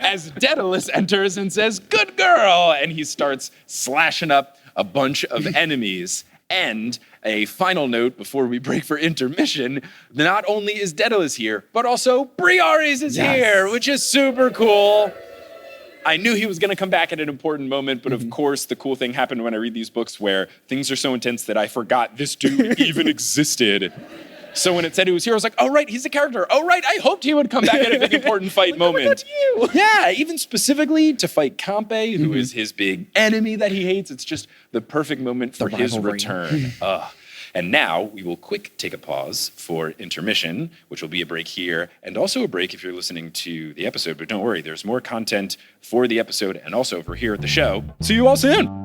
As Daedalus enters and says, good girl. And he starts slashing up a bunch of enemies. And a final note before we break for intermission, not only is Daedalus here, but also Briares is here, which is super cool. I knew he was going to come back at an important moment, but of course, the cool thing happened when I read these books where things are so intense that I forgot this dude even existed. So when it said he was here, I was like, oh, right, he's a character. Oh, right, I hoped he would come back at a big important fight moment. Yeah, even specifically to fight Campe, who is his big enemy that he hates. It's just the perfect moment for his return. And now we will take a pause for intermission, which will be a break here, and also a break if you're listening to the episode. But don't worry, there's more content for the episode and also for here at the show. See you all soon.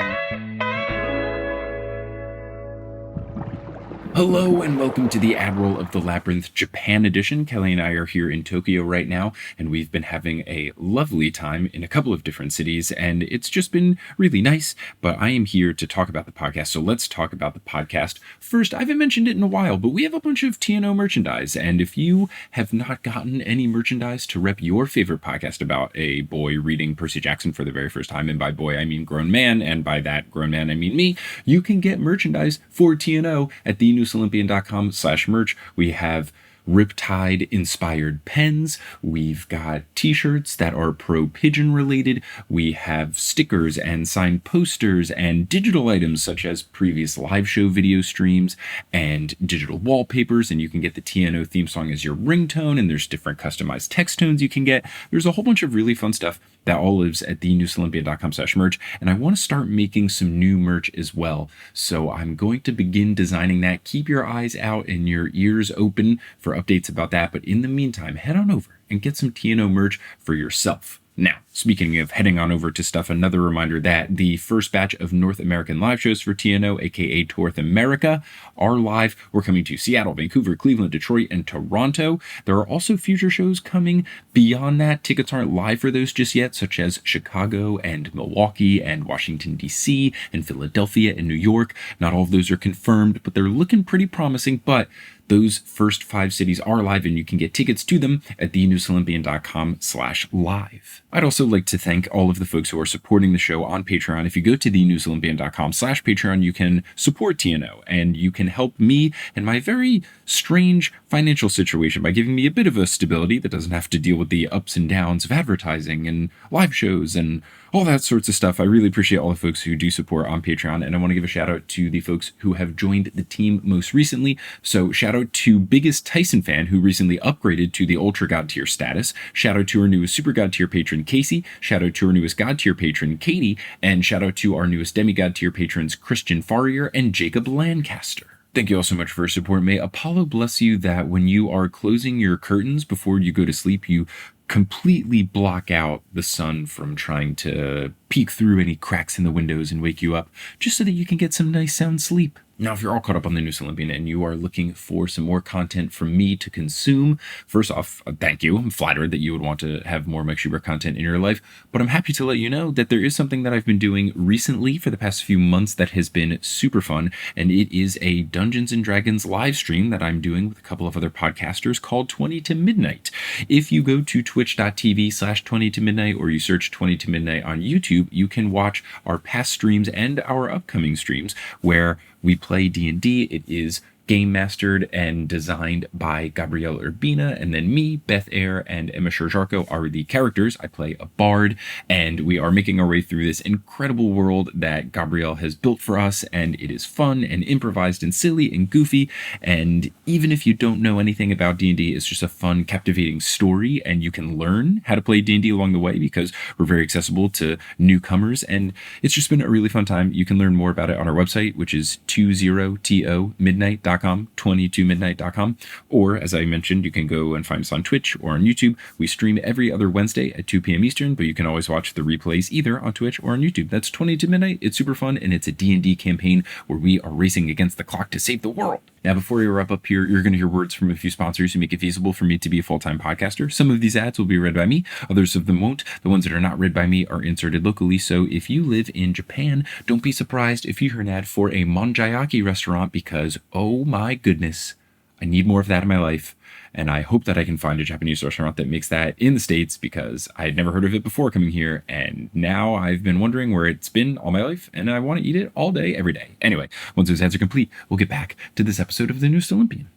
Hello and welcome to the Admiral of the Labyrinth Japan edition. Kelly and I are here in Tokyo right now, and we've been having a lovely time in a couple of different cities, and it's just been really nice. But I am here to talk about the podcast, so let's talk about the podcast. First, I haven't mentioned it in a while, but we have a bunch of TNO merchandise, and if you have not gotten any merchandise to rep your favorite podcast about a boy reading Percy Jackson for the very first time, and by boy I mean grown man, and by that grown man I mean me, you can get merchandise for TNO at Olympian.com/merch. We have Riptide inspired pens. We've got t-shirts that are pro pigeon related. We have stickers and signed posters and digital items such as previous live show video streams and digital wallpapers. And you can get the TNO theme song as your ringtone. And there's different customized text tones you can get. There's a whole bunch of really fun stuff that all lives at Olympian.com/merch. And I want to start making some new merch as well. So I'm going to begin designing that. Keep your eyes out and your ears open for updates about that. But in the meantime, head on over and get some TNO merch for yourself. Now, speaking of heading on over to stuff, another reminder that the first batch of North American live shows for TNO, aka North America, are live. We're coming to Seattle, Vancouver, Cleveland, Detroit, and Toronto. There are also future shows coming beyond that. Tickets aren't live for those just yet, such as Chicago and Milwaukee and Washington, D.C. and Philadelphia and New York. Not all of those are confirmed, but they're looking pretty promising. But those first 5 cities are live, and you can get tickets to them at thenewsolympian.com/live. I'd also like to thank all of the folks who are supporting the show on Patreon. If you go to thenewsolympian.com/Patreon, you can support TNO, and you can help me and my very strange financial situation by giving me a bit of a stability that doesn't have to deal with the ups and downs of advertising and live shows and all that sorts of stuff. I really appreciate all the folks who do support on Patreon, and I want to give a shout out to the folks who have joined the team most recently. So shout out out to biggest Tyson fan who recently upgraded to the Ultra God tier status. Shout out to our newest Super God tier patron, Casey. Shout out to our newest God tier patron, Katie. And shout out to our newest Demigod tier patrons, Christian Farrier and Jacob Lancaster. Thank you all so much for your support. May Apollo bless you that when you are closing your curtains before you go to sleep, you completely block out the sun from trying to peek through any cracks in the windows and wake you up, just so that you can get some nice sound sleep. Now, if you're all caught up on the news Olympian and you are looking for some more content from me to consume, first off, thank you. I'm flattered that you would want to have more Mike Schubert content in your life, but I'm happy to let you know that there is something that I've been doing recently for the past few months that has been super fun, and it is a Dungeons & Dragons live stream that I'm doing with a couple of other podcasters called 20 to Midnight. If you go to twitch.tv/20 to midnight or you search 20 to midnight on YouTube, you can watch our past streams and our upcoming streams where we play D&D. It is game mastered and designed by Gabrielle Urbina, and then me, Beth Eyre, and Emma Sherjarko are the characters. I play a bard, and we are making our way through this incredible world that Gabrielle has built for us, and it is fun and improvised and silly and goofy, and even if you don't know anything about D&D, it's just a fun, captivating story, and you can learn how to play D&D along the way because we're very accessible to newcomers, and it's just been a really fun time. You can learn more about it on our website, which is 20tomidnight.com, 22midnight.com, or as I mentioned, you can go and find us on Twitch or on YouTube. We stream every other Wednesday at 2 p.m. Eastern, but you can always watch the replays either on Twitch or on YouTube. That's 20 to Midnight. It's super fun, and it's a D&D campaign where we are racing against the clock to save the world. Now, before we wrap up here, you're going to hear words from a few sponsors who make it feasible for me to be a full-time podcaster. Some of these ads will be read by me, others of them won't. The ones that are not read by me are inserted locally, so if you live in Japan, don't be surprised if you hear an ad for a Monjayaki restaurant because, oh my goodness, I need more of that in my life. And I hope that I can find a Japanese restaurant that makes that in the States because I had never heard of it before coming here. And now I've been wondering where it's been all my life and I want to eat it all day, every day. Anyway, once those ads are complete, we'll get back to this episode of the Newest Olympian.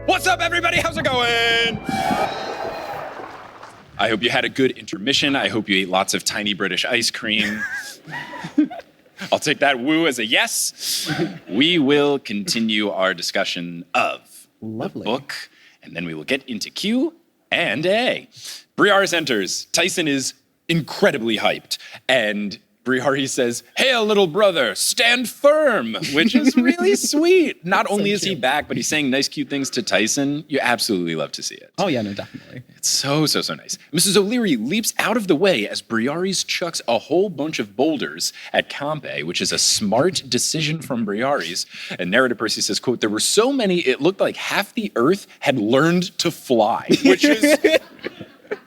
What's up, everybody? How's it going? I hope you had a good intermission. I hope you ate lots of tiny British ice cream. I'll take that woo as a yes. We will continue our discussion of the book, and then we will get into Q&A. Briaris enters. Tyson is incredibly hyped, and Briari says, "Hail, little brother, stand firm," which is really sweet. Not only is he back, but he's saying nice, cute things to Tyson. You absolutely love to see it. Oh, yeah, no, definitely. It's so nice. Mrs. O'Leary leaps out of the way as Briaris chucks a whole bunch of boulders at Campe, which is a smart decision from Briaris. And narrator Percy says, quote, "There were so many, it looked like half the earth had learned to fly," which is...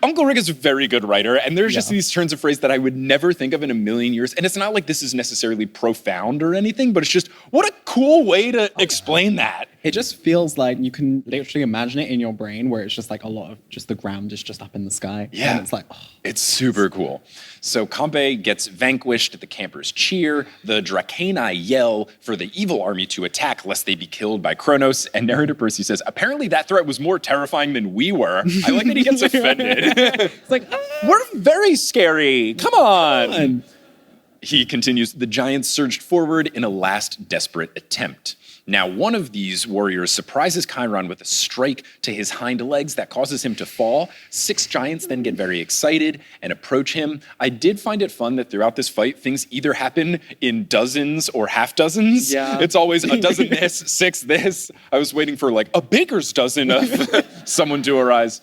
Uncle Rick is a very good writer, and there's just these turns of phrase that I would never think of in a million years. And it's not like this is necessarily profound or anything, but it's just, what a cool way to explain that. It just feels like you can literally imagine it in your brain where it's just like a lot of just the ground is just up in the sky. Yeah. And it's like, oh. It's super cool. So Campe gets vanquished, the campers cheer, the Dracani yell for the evil army to attack lest they be killed by Kronos, and narrator Percy says, apparently that threat was more terrifying than we were. I like that he gets offended. It's like, we're very scary. Come on. He continues, the giants surged forward in a last desperate attempt. Now, one of these warriors surprises Chiron with a strike to his hind legs that causes him to fall. 6 giants then get very excited and approach him. I did find it fun that throughout this fight, things either happen in dozens or half dozens. Yeah. It's always a dozen this, 6 this. I was waiting for like a baker's dozen of someone to arise.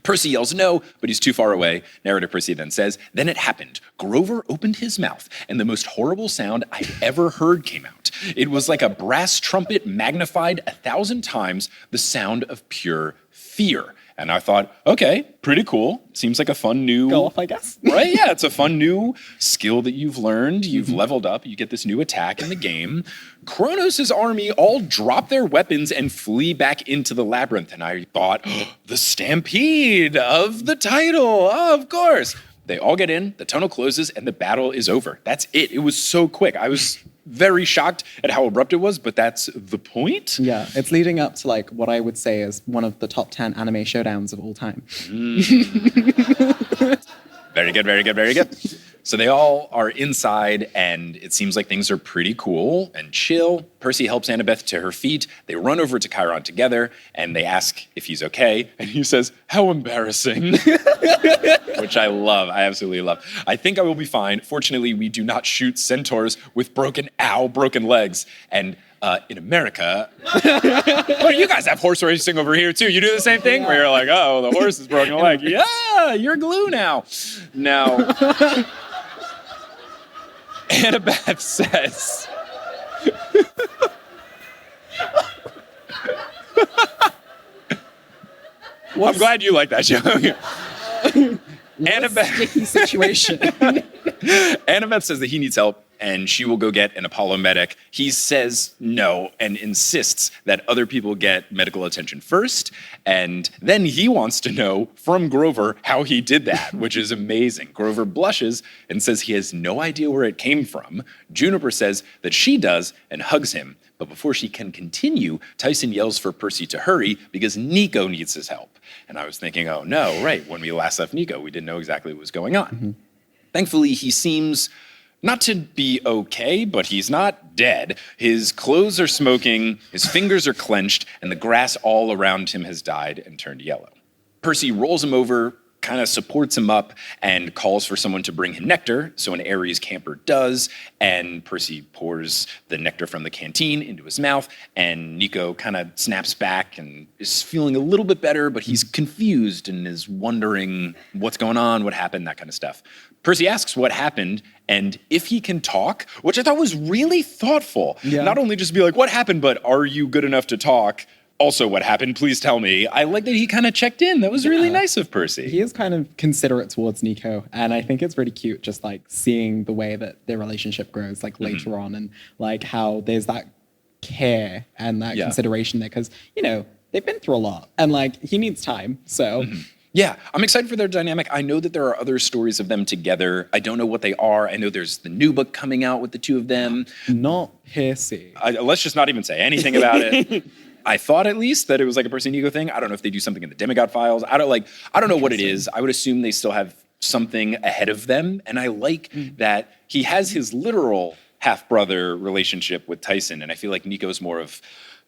Percy yells no, but he's too far away. Narrator Percy then says, then it happened. Grover opened his mouth, and the most horrible sound I've ever heard came out. It was like a brass trumpet magnified 1,000 times the sound of pure fear. And I thought, okay, pretty cool. Seems like a fun new... Go off, I guess. Right? Yeah, it's a fun new skill that you've learned. You've leveled up. You get this new attack in the game. Kronos' army all drop their weapons and flee back into the labyrinth. And I thought, the stampede of the title, of course. They all get in, the tunnel closes, and the battle is over. That's it. It was so quick. I was very shocked at how abrupt it was, but that's the point. Yeah, it's leading up to like what I would say is one of the top 10 anime showdowns of all time. Very good, very good, very good. So they all are inside, and it seems like things are pretty cool and chill. Percy helps Annabeth to her feet. They run over to Chiron together, and they ask if he's okay. And he says, "How embarrassing." Which I love. I absolutely love. "I think I will be fine. Fortunately, we do not shoot centaurs with broken legs." And in America, well, you guys have horse racing over here too. You do the same thing where you're like, "Oh, the horse is broken a leg." Yeah, you're glue now. Now, Annabeth says, I'm glad you like that joke. Sticky situation. Annabeth says that he needs help, and she will go get an Apollo medic. He says no and insists that other people get medical attention first, and then he wants to know from Grover how he did that, which is amazing. Grover blushes and says he has no idea where it came from. Juniper says that she does and hugs him. But before she can continue, Tyson yells for Percy to hurry because Nico needs his help. And I was thinking, oh no, right, when we last left Nico, we didn't know exactly what was going on. Mm-hmm. Thankfully, he seems not to be okay, but he's not dead. His clothes are smoking, his fingers are clenched, and the grass all around him has died and turned yellow. Percy rolls him over, kind of supports him up, and calls for someone to bring him nectar, so an Ares camper does, and Percy pours the nectar from the canteen into his mouth, and Nico kind of snaps back and is feeling a little bit better, but he's confused and is wondering what's going on, what happened, that kind of stuff. Percy asks what happened and if he can talk, which I thought was really thoughtful. Yeah. Not only just be like, what happened, but are you good enough to talk? Also, what happened? Please tell me. I like that he kind of checked in. That was really nice of Percy. He is kind of considerate towards Nico, and I think it's really cute just like seeing the way that their relationship grows like later on, and like how there's that care and that consideration there, because, you know, they've been through a lot and like he needs time. So yeah, I'm excited for their dynamic. I know that there are other stories of them together. I don't know what they are. I know there's the new book coming out with the two of them. Not Percy. Let's just not even say anything about it. I thought at least that it was like a Percy and Nico thing. I don't know if they do something in the demigod files. I don't know what it is. I would assume they still have something ahead of them. And I like that he has his literal half-brother relationship with Tyson. And I feel like Nico's more of,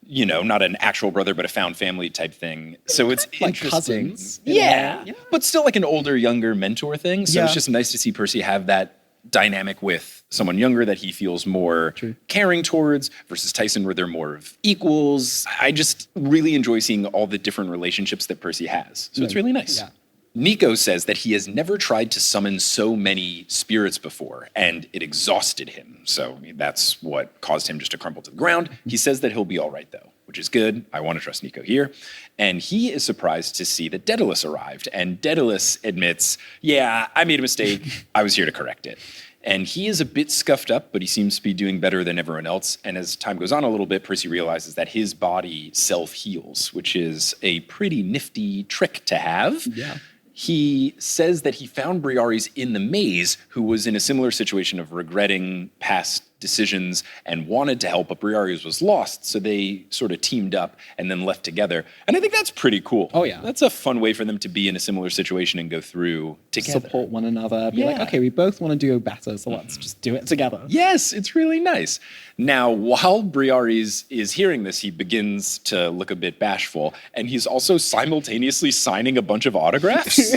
you know, not an actual brother, but a found family type thing. So it's like interesting. Cousins, yeah, but still like an older, younger mentor thing. So it's just nice to see Percy have that dynamic with someone younger that he feels more caring towards versus Tyson where they're more of equals. I just really enjoy seeing all the different relationships that Percy has. So it's really nice. Yeah. Nico says that he has never tried to summon so many spirits before, and it exhausted him. So that's what caused him just to crumple to the ground. He says that he'll be all right, though, which is good. I want to trust Nico here. And he is surprised to see that Daedalus arrived. And Daedalus admits, yeah, I made a mistake. I was here to correct it. And he is a bit scuffed up, but he seems to be doing better than everyone else. And as time goes on a little bit, Percy realizes that his body self-heals, which is a pretty nifty trick to have. Yeah. He says that he found Briares in the maze, who was in a similar situation of regretting past decisions and wanted to help, but Briares was lost, so they sort of teamed up and then left together. And I think that's pretty cool. Oh, yeah. That's a fun way for them to be in a similar situation and go through together. Support one another. Be like, okay, we both want to do better, so let's just do it together. Yes, it's really nice. Now, while Briares is hearing this, he begins to look a bit bashful, and he's also simultaneously signing a bunch of autographs.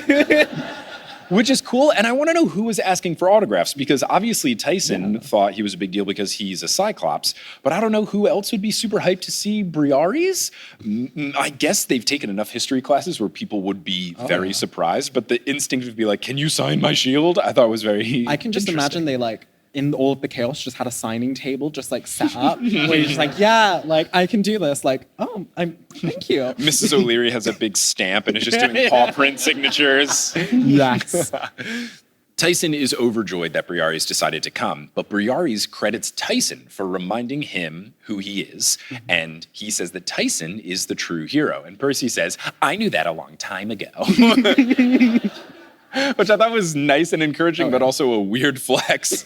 Which is cool, and I want to know who was asking for autographs, because obviously Tyson thought he was a big deal because he's a Cyclops, but I don't know who else would be super hyped to see Briares. I guess they've taken enough history classes where people would be very surprised, but the instinct would be like, can you sign my shield? I thought it was very I can just imagine they like, in all of the chaos, just had a signing table just like set up where you're just like, yeah, like I can do this. Like, oh, thank you. Mrs. O'Leary has a big stamp and is just doing paw print signatures. Yes. Tyson is overjoyed that Briares decided to come, but Briares credits Tyson for reminding him who he is, and he says that Tyson is the true hero. And Percy says, I knew that a long time ago. Which I thought was nice and encouraging, but also a weird flex.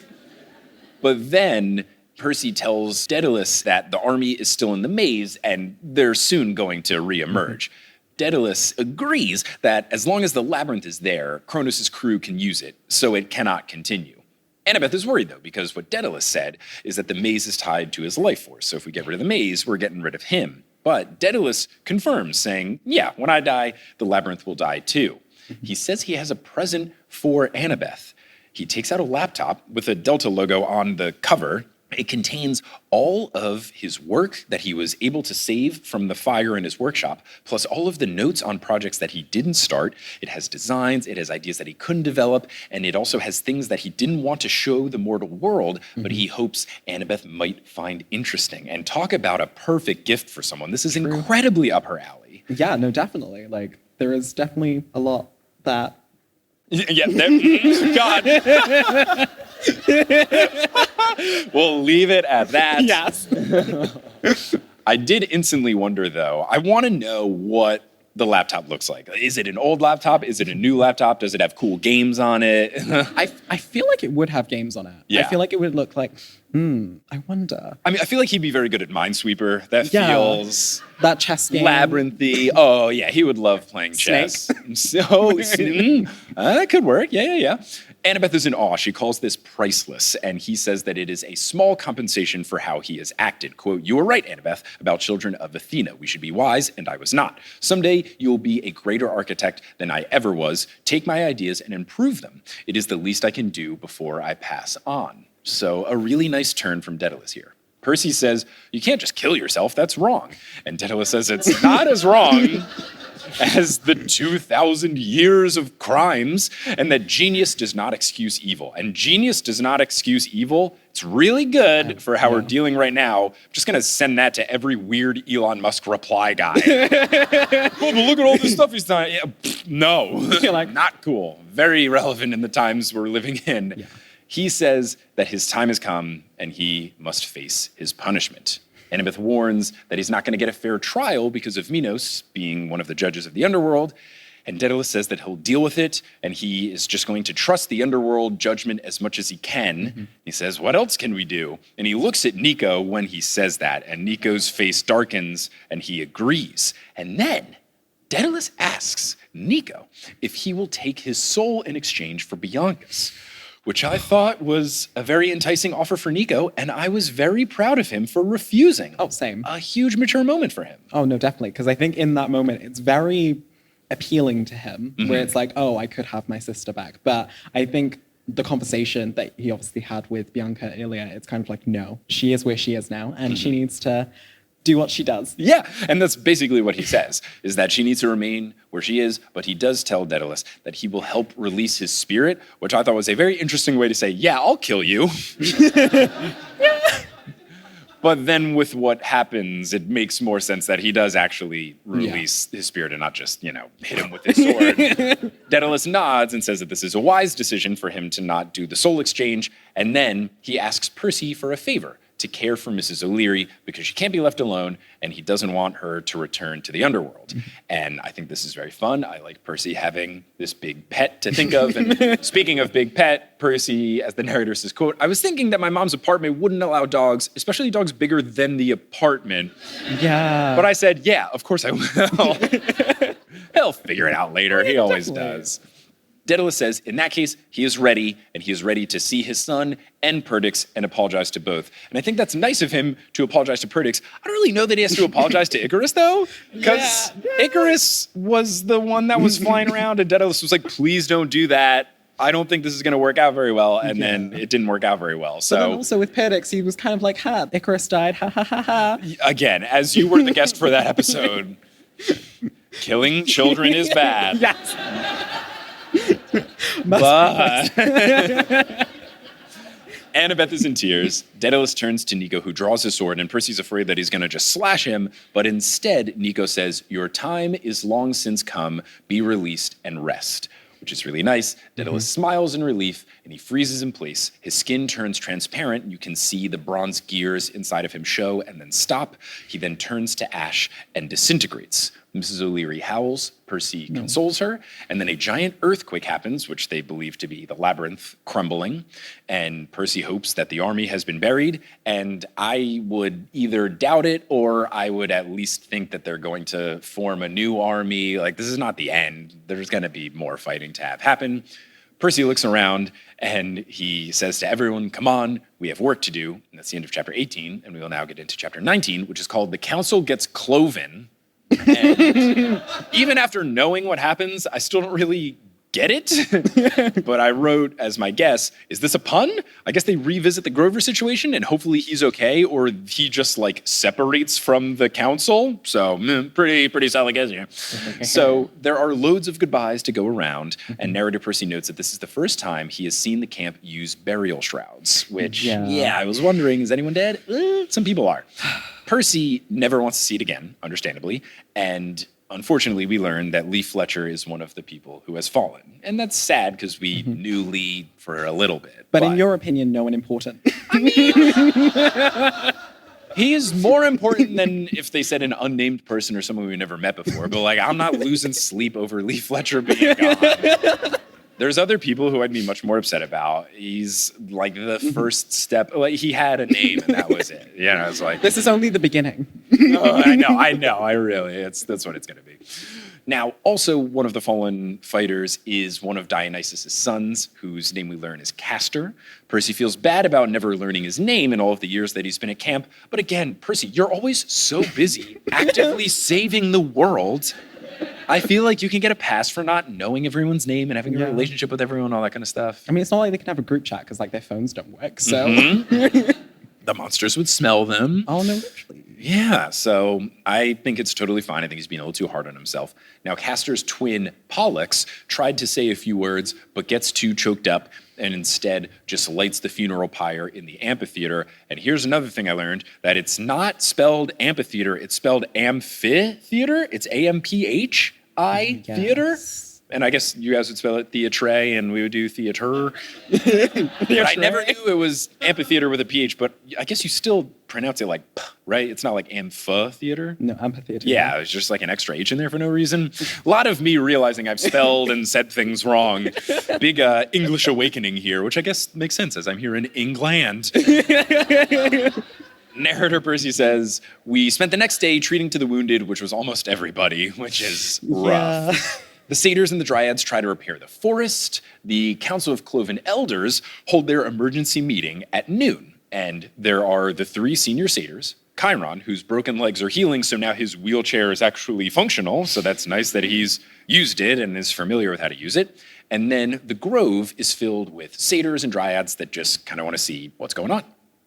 But then Percy tells Daedalus that the army is still in the maze and they're soon going to reemerge. Daedalus agrees that as long as the labyrinth is there, Kronos' crew can use it, so it cannot continue. Annabeth is worried, though, because what Daedalus said is that the maze is tied to his life force. So if we get rid of the maze, we're getting rid of him. But Daedalus confirms, saying, yeah, when I die, the labyrinth will die too. He says he has a present for Annabeth. He takes out a laptop with a Delta logo on the cover. It contains all of his work that he was able to save from the fire in his workshop, plus all of the notes on projects that he didn't start. It has designs, it has ideas that he couldn't develop, and it also has things that he didn't want to show the mortal world, but he hopes Annabeth might find interesting. And talk about a perfect gift for someone. This is incredibly up her alley. Yeah, no, definitely. Like, there is definitely a lot that... Yeah, God. We'll leave it at that. Yes. I did instantly wonder, though, I want to know what the laptop looks like. Is it an old laptop? Is it a new laptop? Does it have cool games on it? I feel like it would have games on it. Yeah. I feel like it would look like, I wonder. I mean, I feel like he'd be very good at Minesweeper. That feels that chess game. labyrinthy. Oh, yeah, he would love playing chess. So, that could work. Yeah. Annabeth is in awe. She calls this priceless, and he says that it is a small compensation for how he has acted. Quote, "You were right, Annabeth, about children of Athena. We should be wise, and I was not. Someday you will be a greater architect than I ever was. Take my ideas and improve them. It is the least I can do before I pass on." So a really nice turn from Daedalus here. Percy says, "You can't just kill yourself. That's wrong." And Daedalus says it's not as wrong as the 2,000 years of crimes, and that genius does not excuse evil. And genius does not excuse evil. It's really good for how we're dealing right now. I'm just going to send that to every weird Elon Musk reply guy. Oh, but look at all this stuff he's done. Yeah, no, like, not cool. Very relevant in the times we're living in. Yeah. He says that his time has come and he must face his punishment. Annabeth warns that he's not going to get a fair trial because of Minos being one of the judges of the underworld. And Daedalus says that he'll deal with it, and he is just going to trust the underworld judgment as much as he can. He says, "What else can we do?" And he looks at Nico when he says that, and Nico's face darkens, and he agrees. And then Daedalus asks Nico if he will take his soul in exchange for Bianca's, which I thought was a very enticing offer for Nico, and I was very proud of him for refusing. Oh, same. A huge mature moment for him. Oh, no, definitely. Because I think in that moment, it's very appealing to him, where it's like, oh, I could have my sister back. But I think the conversation that he obviously had with Bianca earlier, it's kind of like, no, she is where she is now, and she needs to do what she does. Yeah, and that's basically what he says, is that she needs to remain where she is, but he does tell Daedalus that he will help release his spirit, which I thought was a very interesting way to say, yeah, I'll kill you. But then with what happens, it makes more sense that he does actually release his spirit and not just, hit him with his sword. Daedalus nods and says that this is a wise decision for him to not do the soul exchange, and then he asks Percy for a favor, to care for Mrs. O'Leary because she can't be left alone, and he doesn't want her to return to the underworld. And I think this is very fun. I like Percy having this big pet to think of. And speaking of big pet, Percy, as the narrator says, quote, "I was thinking that my mom's apartment wouldn't allow dogs, especially dogs bigger than the apartment." Yeah. But I said, yeah, of course I will. He'll figure it out later. He always does. Daedalus says, in that case, he is ready, and he is ready to see his son and Perdix and apologize to both. And I think that's nice of him to apologize to Perdix. I don't really know that he has to apologize to Icarus, though, because Icarus was the one that was flying around, and Daedalus was like, please don't do that. I don't think this is going to work out very well, and then it didn't work out very well. So but then also with Perdix, he was kind of like, ha, Icarus died, ha, ha, ha, ha. Again, as you were the guest for that episode, killing children is bad. Yes. But Annabeth is in tears. Daedalus turns to Nico, who draws his sword, and Percy's afraid that he's going to just slash him. But instead, Nico says, "Your time is long since come. Be released and rest," which is really nice. Daedalus smiles in relief, and he freezes in place. His skin turns transparent, and you can see the bronze gears inside of him show and then stop. He then turns to ash and disintegrates. Mrs. O'Leary howls, Percy consoles her, and then a giant earthquake happens, which they believe to be the labyrinth crumbling, and Percy hopes that the army has been buried, and I would either doubt it or I would at least think that they're going to form a new army. Like, this is not the end. There's going to be more fighting to have happen. Percy looks around and he says to everyone, come on, we have work to do. And that's the end of chapter 18. And we will now get into chapter 19, which is called The Council Gets Cloven. And even after knowing what happens, I still don't really get it. But I wrote as my guess, is this a pun? I guess they revisit the Grover situation and hopefully he's okay, or he just like separates from the council. So pretty solid guess, yeah. So there are loads of goodbyes to go around, and narrator Percy notes that this is the first time he has seen the camp use burial shrouds, which, yeah I was wondering, is anyone dead? Some people are. Percy never wants to see it again, understandably, and unfortunately, we learned that Lee Fletcher is one of the people who has fallen. And that's sad because we knew Lee for a little bit. But in your opinion, no one important. I mean, he is more important than if they said an unnamed person or someone we never met before. But like, I'm not losing sleep over Lee Fletcher being gone. There's other people who I'd be much more upset about. He's like the first step. Like, he had a name and that was it. You know, it's like, this is only the beginning. I know. That's what it's going to be. Now, also one of the fallen fighters is one of Dionysus' sons, whose name we learn is Castor. Percy feels bad about never learning his name in all of the years that he's been at camp. But again, Percy, you're always so busy actively saving the world. I feel like you can get a pass for not knowing everyone's name and having a relationship with everyone, all that kind of stuff. I mean, it's not like they can have a group chat because like their phones don't work. So the monsters would smell them. Oh no, literally. Yeah, so I think it's totally fine. I think he's being a little too hard on himself. Now, Castor's twin, Pollux, tried to say a few words, but gets too choked up and instead just lights the funeral pyre in the amphitheater. And here's another thing I learned, that it's not spelled amphitheater, it's spelled amphitheater. It's A-M-P-H-I theater. And I guess you guys would spell it theatre and we would do theater. But I never knew it was amphitheater with a PH, but I guess you still pronounce it like P, right? It's not like amphitheater. No, amphitheater. Yeah, it was just like an extra H in there for no reason. A lot of me realizing I've spelled and said things wrong. Big English awakening here, which I guess makes sense as I'm here in England. Narrator Percy says, we spent the next day treating to the wounded, which was almost everybody, which is rough. Yeah. The satyrs and the dryads try to repair the forest. The Council of Cloven Elders hold their emergency meeting at noon. And there are the three senior satyrs, Chiron, whose broken legs are healing, so now his wheelchair is actually functional. So that's nice that he's used it and is familiar with how to use it. And then the grove is filled with satyrs and dryads that just kind of want to see what's going on.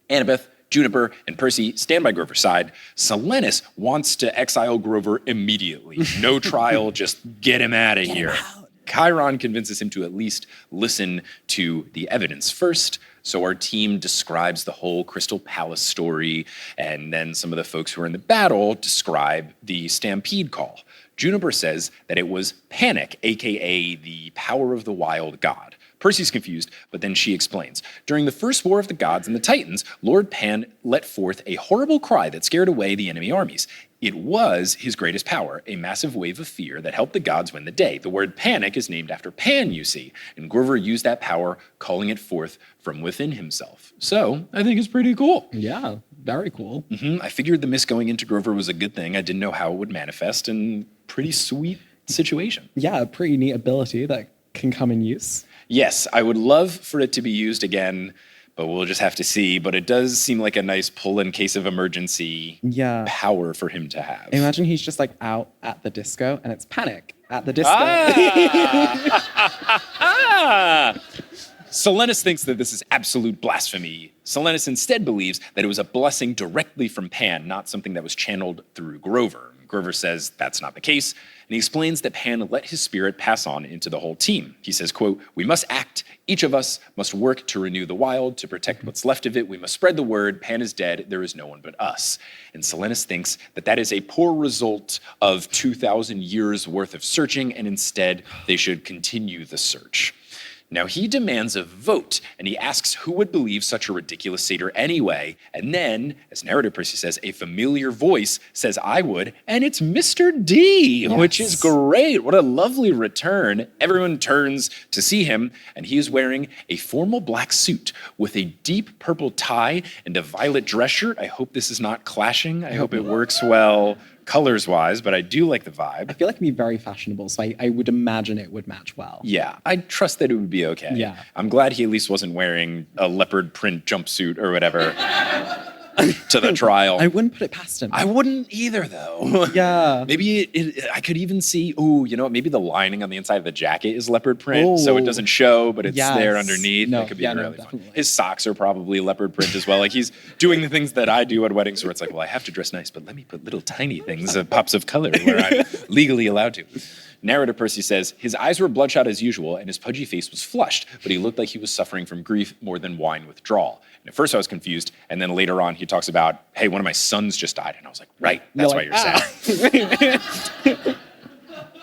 Annabeth, Juniper, and Percy stand by Grover's side. Silenus wants to exile Grover immediately. No trial, just get him out of here. Chiron convinces him to at least listen to the evidence first. So our team describes the whole Crystal Palace story, and then some of the folks who are in the battle describe the stampede call. Juniper says that it was panic, aka the power of the wild god. Percy's confused, but then she explains. During the first war of the gods and the Titans, Lord Pan let forth a horrible cry that scared away the enemy armies. It was his greatest power, a massive wave of fear that helped the gods win the day. The word panic is named after Pan, you see, and Grover used that power, calling it forth from within himself. So I think it's pretty cool. Yeah, very cool. I figured the mist going into Grover was a good thing. I didn't know how it would manifest, and pretty sweet situation. Yeah, a pretty neat ability that can come in use. Yes, I would love for it to be used again, but we'll just have to see. But it does seem like a nice pull in case of emergency power for him to have. Imagine he's just like out at the disco and it's panic at the disco. Silenus thinks that this is absolute blasphemy. Silenus instead believes that it was a blessing directly from Pan, not something that was channeled through Grover. Grover says that's not the case, and he explains that Pan let his spirit pass on into the whole team. He says, quote, we must act. Each of us must work to renew the wild, to protect what's left of it. We must spread the word. Pan is dead. There is no one but us. And Silenus thinks that that is a poor result of 2,000 years worth of searching, and instead they should continue the search. Now, he demands a vote, and he asks who would believe such a ridiculous satyr anyway. And then, as narrator Percy says, a familiar voice says, I would, and it's Mr. D, which is great. What a lovely return. Everyone turns to see him, and he is wearing a formal black suit with a deep purple tie and a violet dress shirt. I hope this is not clashing. I hope it works well. colors-wise, but I do like the I vibe. feel like it'd be very fashionable, so I would imagine it would match well. Yeah, I trust that it would be okay. Yeah. I'm glad he at least wasn't wearing a leopard print jumpsuit or whatever to the trial. I wouldn't put it past him. I wouldn't either, though. Yeah. Maybe I could even see, maybe the lining on the inside of the jacket is leopard print, so it doesn't show, but it's there Yes. underneath. No, That could be yeah, no, really fun. definitely. His socks are probably leopard print as well. Like, he's doing the things that I do at weddings where it's like, well, I have to dress nice, but let me put little tiny things, pops of color where I'm legally allowed to. Narrator Percy says, his eyes were bloodshot as usual, and his pudgy face was flushed, but he looked like he was suffering from grief more than wine withdrawal. And at first I was confused, and then later on he talks about, hey, one of my sons just died. And I was like, right, that's why you're sad.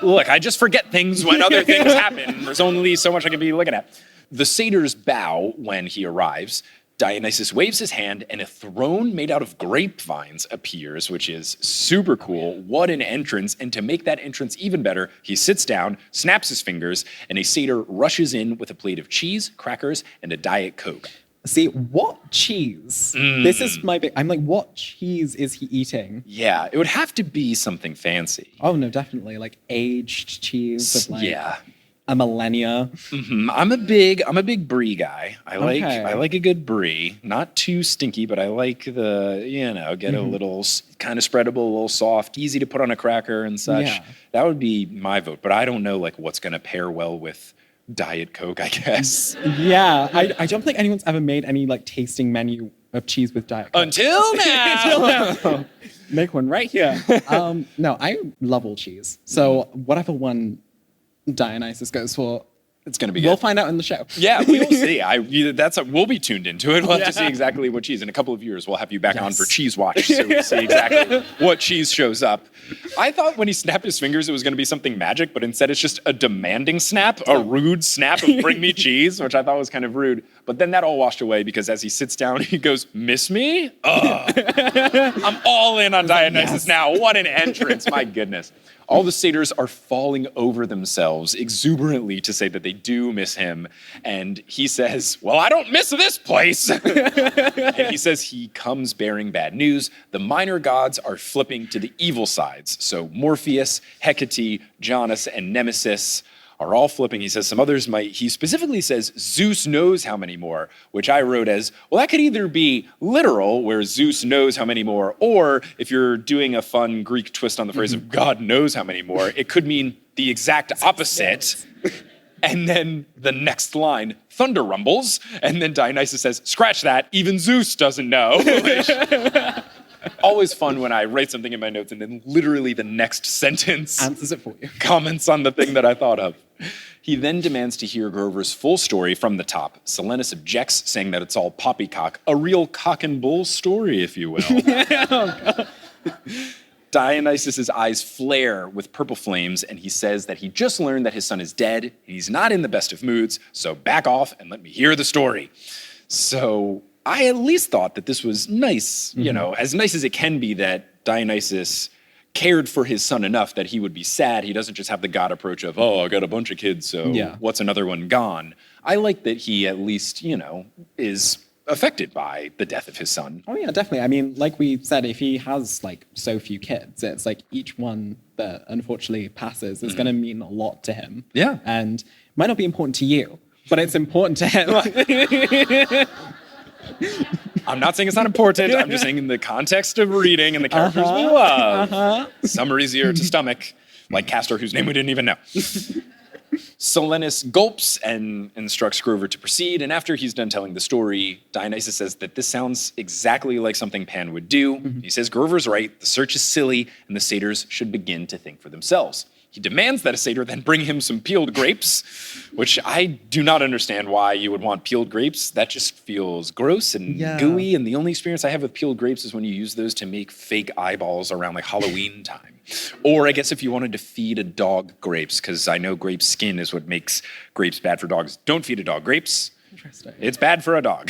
Look, I just forget things when other things happen. There's only so much I can be looking at. The satyrs bow when he arrives. Dionysus waves his hand, and a throne made out of grapevines appears, which is super cool. What an entrance. And to make that entrance even better, he sits down, snaps his fingers, and a satyr rushes in with a plate of cheese, crackers, and a Diet Coke. See, what cheese? This is my big... I'm like, what cheese is he eating? Yeah, it would have to be something fancy. Oh, no, definitely. Like aged cheese of like Yeah. a millennia. I'm a big brie guy. I like a good brie. Not too stinky, but I like get a little kind of spreadable, a little soft, easy to put on a cracker and such. Yeah. That would be my vote, but I don't know like what's going to pair well with Diet Coke, I guess. Yeah, I don't think anyone's ever made any like tasting menu of cheese with Diet Coke. Until now. Make one right here. No, I love all cheese. So whatever one Dionysus goes for, It's going to be we'll good. find out in the show. Yeah, we will see. We'll be tuned into it. We'll have to see exactly what cheese. In a couple of years, we'll have you back on for Cheese Watch, so we see exactly what cheese shows up. I thought when he snapped his fingers, it was going to be something magic, but instead it's just a demanding snap, a rude snap of bring me cheese, which I thought was kind of rude. But then that all washed away because as he sits down, he goes, miss me? Ugh. I'm all in on Dionysus now. What an entrance. My goodness. All the satyrs are falling over themselves exuberantly to say that they do miss him. And he says, well, I don't miss this place. And he says he comes bearing bad news. The minor gods are flipping to the evil sides. So Morpheus, Hecate, Janus, and Nemesis are all flipping. He says some others might. He specifically says Zeus knows how many more, which I wrote as, well, that could either be literal, where Zeus knows how many more, or if you're doing a fun Greek twist on the phrase of God knows how many more, it could mean the exact opposite. And then the next line, thunder rumbles, and then Dionysus says, scratch that, even Zeus doesn't know. Which, always fun when I write something in my notes and then literally the next sentence Answers it for you. comments on the thing that I thought of. He then demands to hear Grover's full story from the top. Silenus objects, saying that it's all poppycock, a real cock and bull story, if you will. Dionysus's eyes flare with purple flames, and he says that he just learned that his son is dead, and he's not in the best of moods, so back off and let me hear the story. So I at least thought that this was nice, as nice as it can be that Dionysus cared for his son enough that he would be sad. He doesn't just have the God approach of, oh, I got a bunch of kids, so what's another one gone? I like that he at least, is affected by the death of his son. Oh yeah, definitely. I mean, like we said, if he has like so few kids, it's like each one that unfortunately passes is going to mean a lot to him. Yeah. And might not be important to you, but it's important to him. I'm not saying it's not important. I'm just saying in the context of reading and the characters we love, some are easier to stomach, like Castor, whose name we didn't even know. Silenus gulps and instructs Grover to proceed, and after he's done telling the story, Dionysus says that this sounds exactly like something Pan would do. He says Grover's right, the search is silly, and the satyrs should begin to think for themselves. He demands that a satyr then bring him some peeled grapes, which I do not understand why you would want peeled grapes. That just feels gross and gooey, and the only experience I have with peeled grapes is when you use those to make fake eyeballs around like Halloween time. Or I guess if you wanted to feed a dog grapes, because I know grape skin is what makes grapes bad for dogs. Don't feed a dog grapes. Interesting. It's bad for a dog.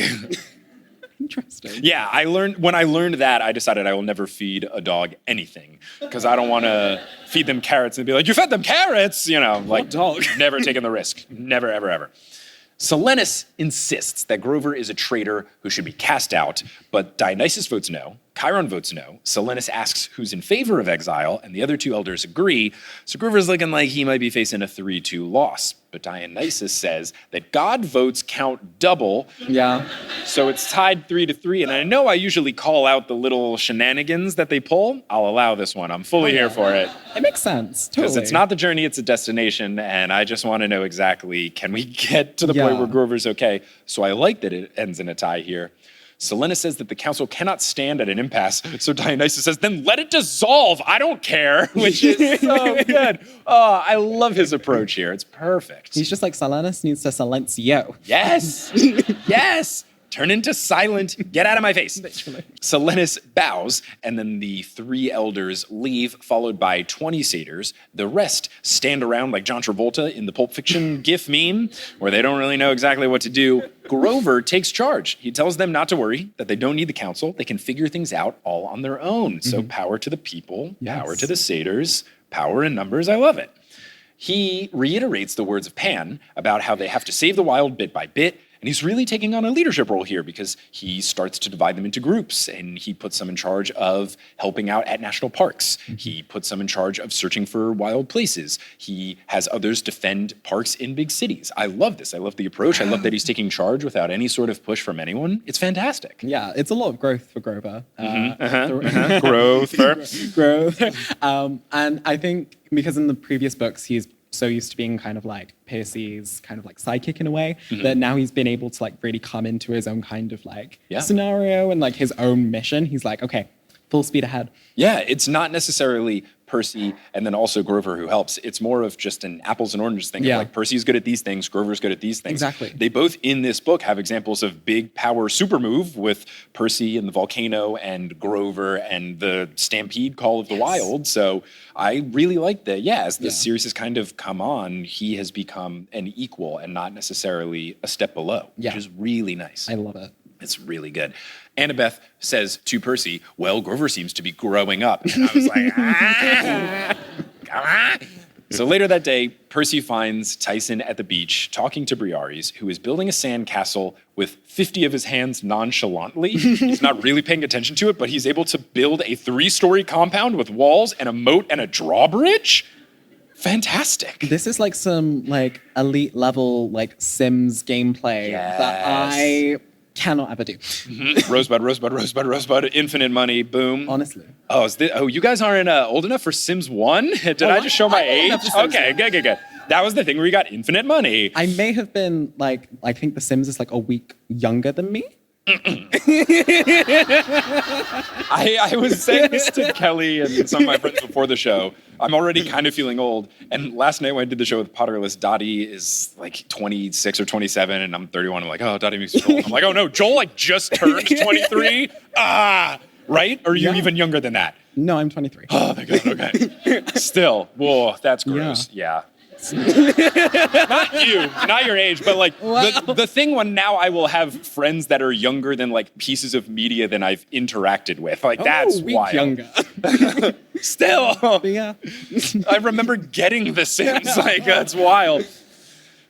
Interesting. Yeah, when I learned that, I decided I will never feed a dog anything because I don't want to feed them carrots and be like, you fed them carrots, like dog? Never taking the risk. Never, ever, ever. Silenus insists that Grover is a traitor who should be cast out, but Dionysus votes no Chiron votes no. Silenus asks who's in favor of exile, and the other two elders agree. So Grover's looking like he might be facing a 3-2 loss. But Dionysus says that God votes count double. Yeah. So it's tied 3-3. And I know I usually call out the little shenanigans that they pull. I'll allow this one. I'm fully here for it. It makes sense. Totally. Because it's not the journey, it's a destination. And I just want to know exactly, can we get to the point where Grover's okay? So I like that it ends in a tie here. Silenus says that the council cannot stand at an impasse. So Dionysus says, then let it dissolve. I don't care, which is so good. Oh, I love his approach here. It's perfect. He's just like, Silenus needs to silencio. Yes. Yes. Turn into silent. Get out of my face. Literally. Silenus bows, and then the 3 elders leave, followed by 20 satyrs. The rest stand around like John Travolta in the Pulp Fiction GIF meme, where they don't really know exactly what to do. Grover takes charge. He tells them not to worry, that they don't need the council. They can figure things out all on their own. So power to the people, power to the satyrs, power in numbers. I love it. He reiterates the words of Pan about how they have to save the wild bit by bit. And he's really taking on a leadership role here because he starts to divide them into groups, and he puts some in charge of helping out at national parks. He puts some in charge of searching for wild places. He has others defend parks in big cities. I love this. I love the approach. I love that he's taking charge without any sort of push from anyone. It's fantastic. Yeah, it's a lot of growth for Grover. Growth. Growth. And I think because in the previous books, he's so used to being kind of like Percy's kind of like sidekick in a way, that now he's been able to like really come into his own kind of like scenario and like his own mission. He's like, okay, full speed ahead. Yeah, it's not necessarily Percy and then also Grover who helps. It's more of just an apples and oranges thing. Like Percy's good at these things, Grover's good at these things. Exactly. They both in this book have examples of big power super move with Percy and the volcano and Grover and the Stampede Call of the Wild. So I really like that. Yeah, as the series has kind of come on, he has become an equal and not necessarily a step below, which is really nice. I love it. It's really good. Annabeth says to Percy, well, Grover seems to be growing up. And I was like, come on. So later that day, Percy finds Tyson at the beach talking to Briares, who is building a sandcastle with 50 of his hands nonchalantly. He's not really paying attention to it, but he's able to build a 3-story compound with walls and a moat and a drawbridge. Fantastic. This is like some like elite level like Sims gameplay that I cannot ever do. Rosebud, Rosebud, Rosebud, Rosebud, infinite money, boom. Honestly. Oh, you guys aren't old enough for Sims 1? Did I just show my age? Okay, good. That was the thing where you got infinite money. I may have been like, I think The Sims is like a week younger than me. I was saying this to Kelly and some of my friends before the show. I'm already kind of feeling old. And last night when I did the show with Potterless, Dottie is like 26 or 27, and I'm 31. I'm like, oh, Dottie makes me old. I'm like, oh no, Joel like just turned 23. Right? Or are you even younger than that? No, I'm 23. Oh my God, okay. Still, whoa, that's gross. Yeah. Not you, not your age, but like the thing when now I will have friends that are younger than like pieces of media than I've interacted with. Like that's wild. Younger. Still. Yeah. I remember getting The Sims. Like that's wild.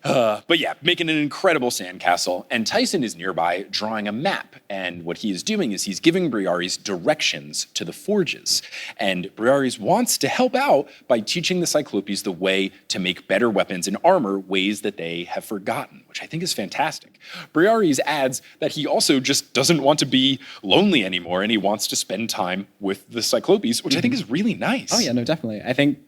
But yeah, making an incredible sandcastle. And Tyson is nearby drawing a map. And what he is doing is he's giving Briares directions to the forges. And Briares wants to help out by teaching the Cyclopes the way to make better weapons and armor, ways that they have forgotten, which I think is fantastic. Briares adds that he also just doesn't want to be lonely anymore, and he wants to spend time with the Cyclopes, which I think is really nice. Oh yeah, no, definitely. I think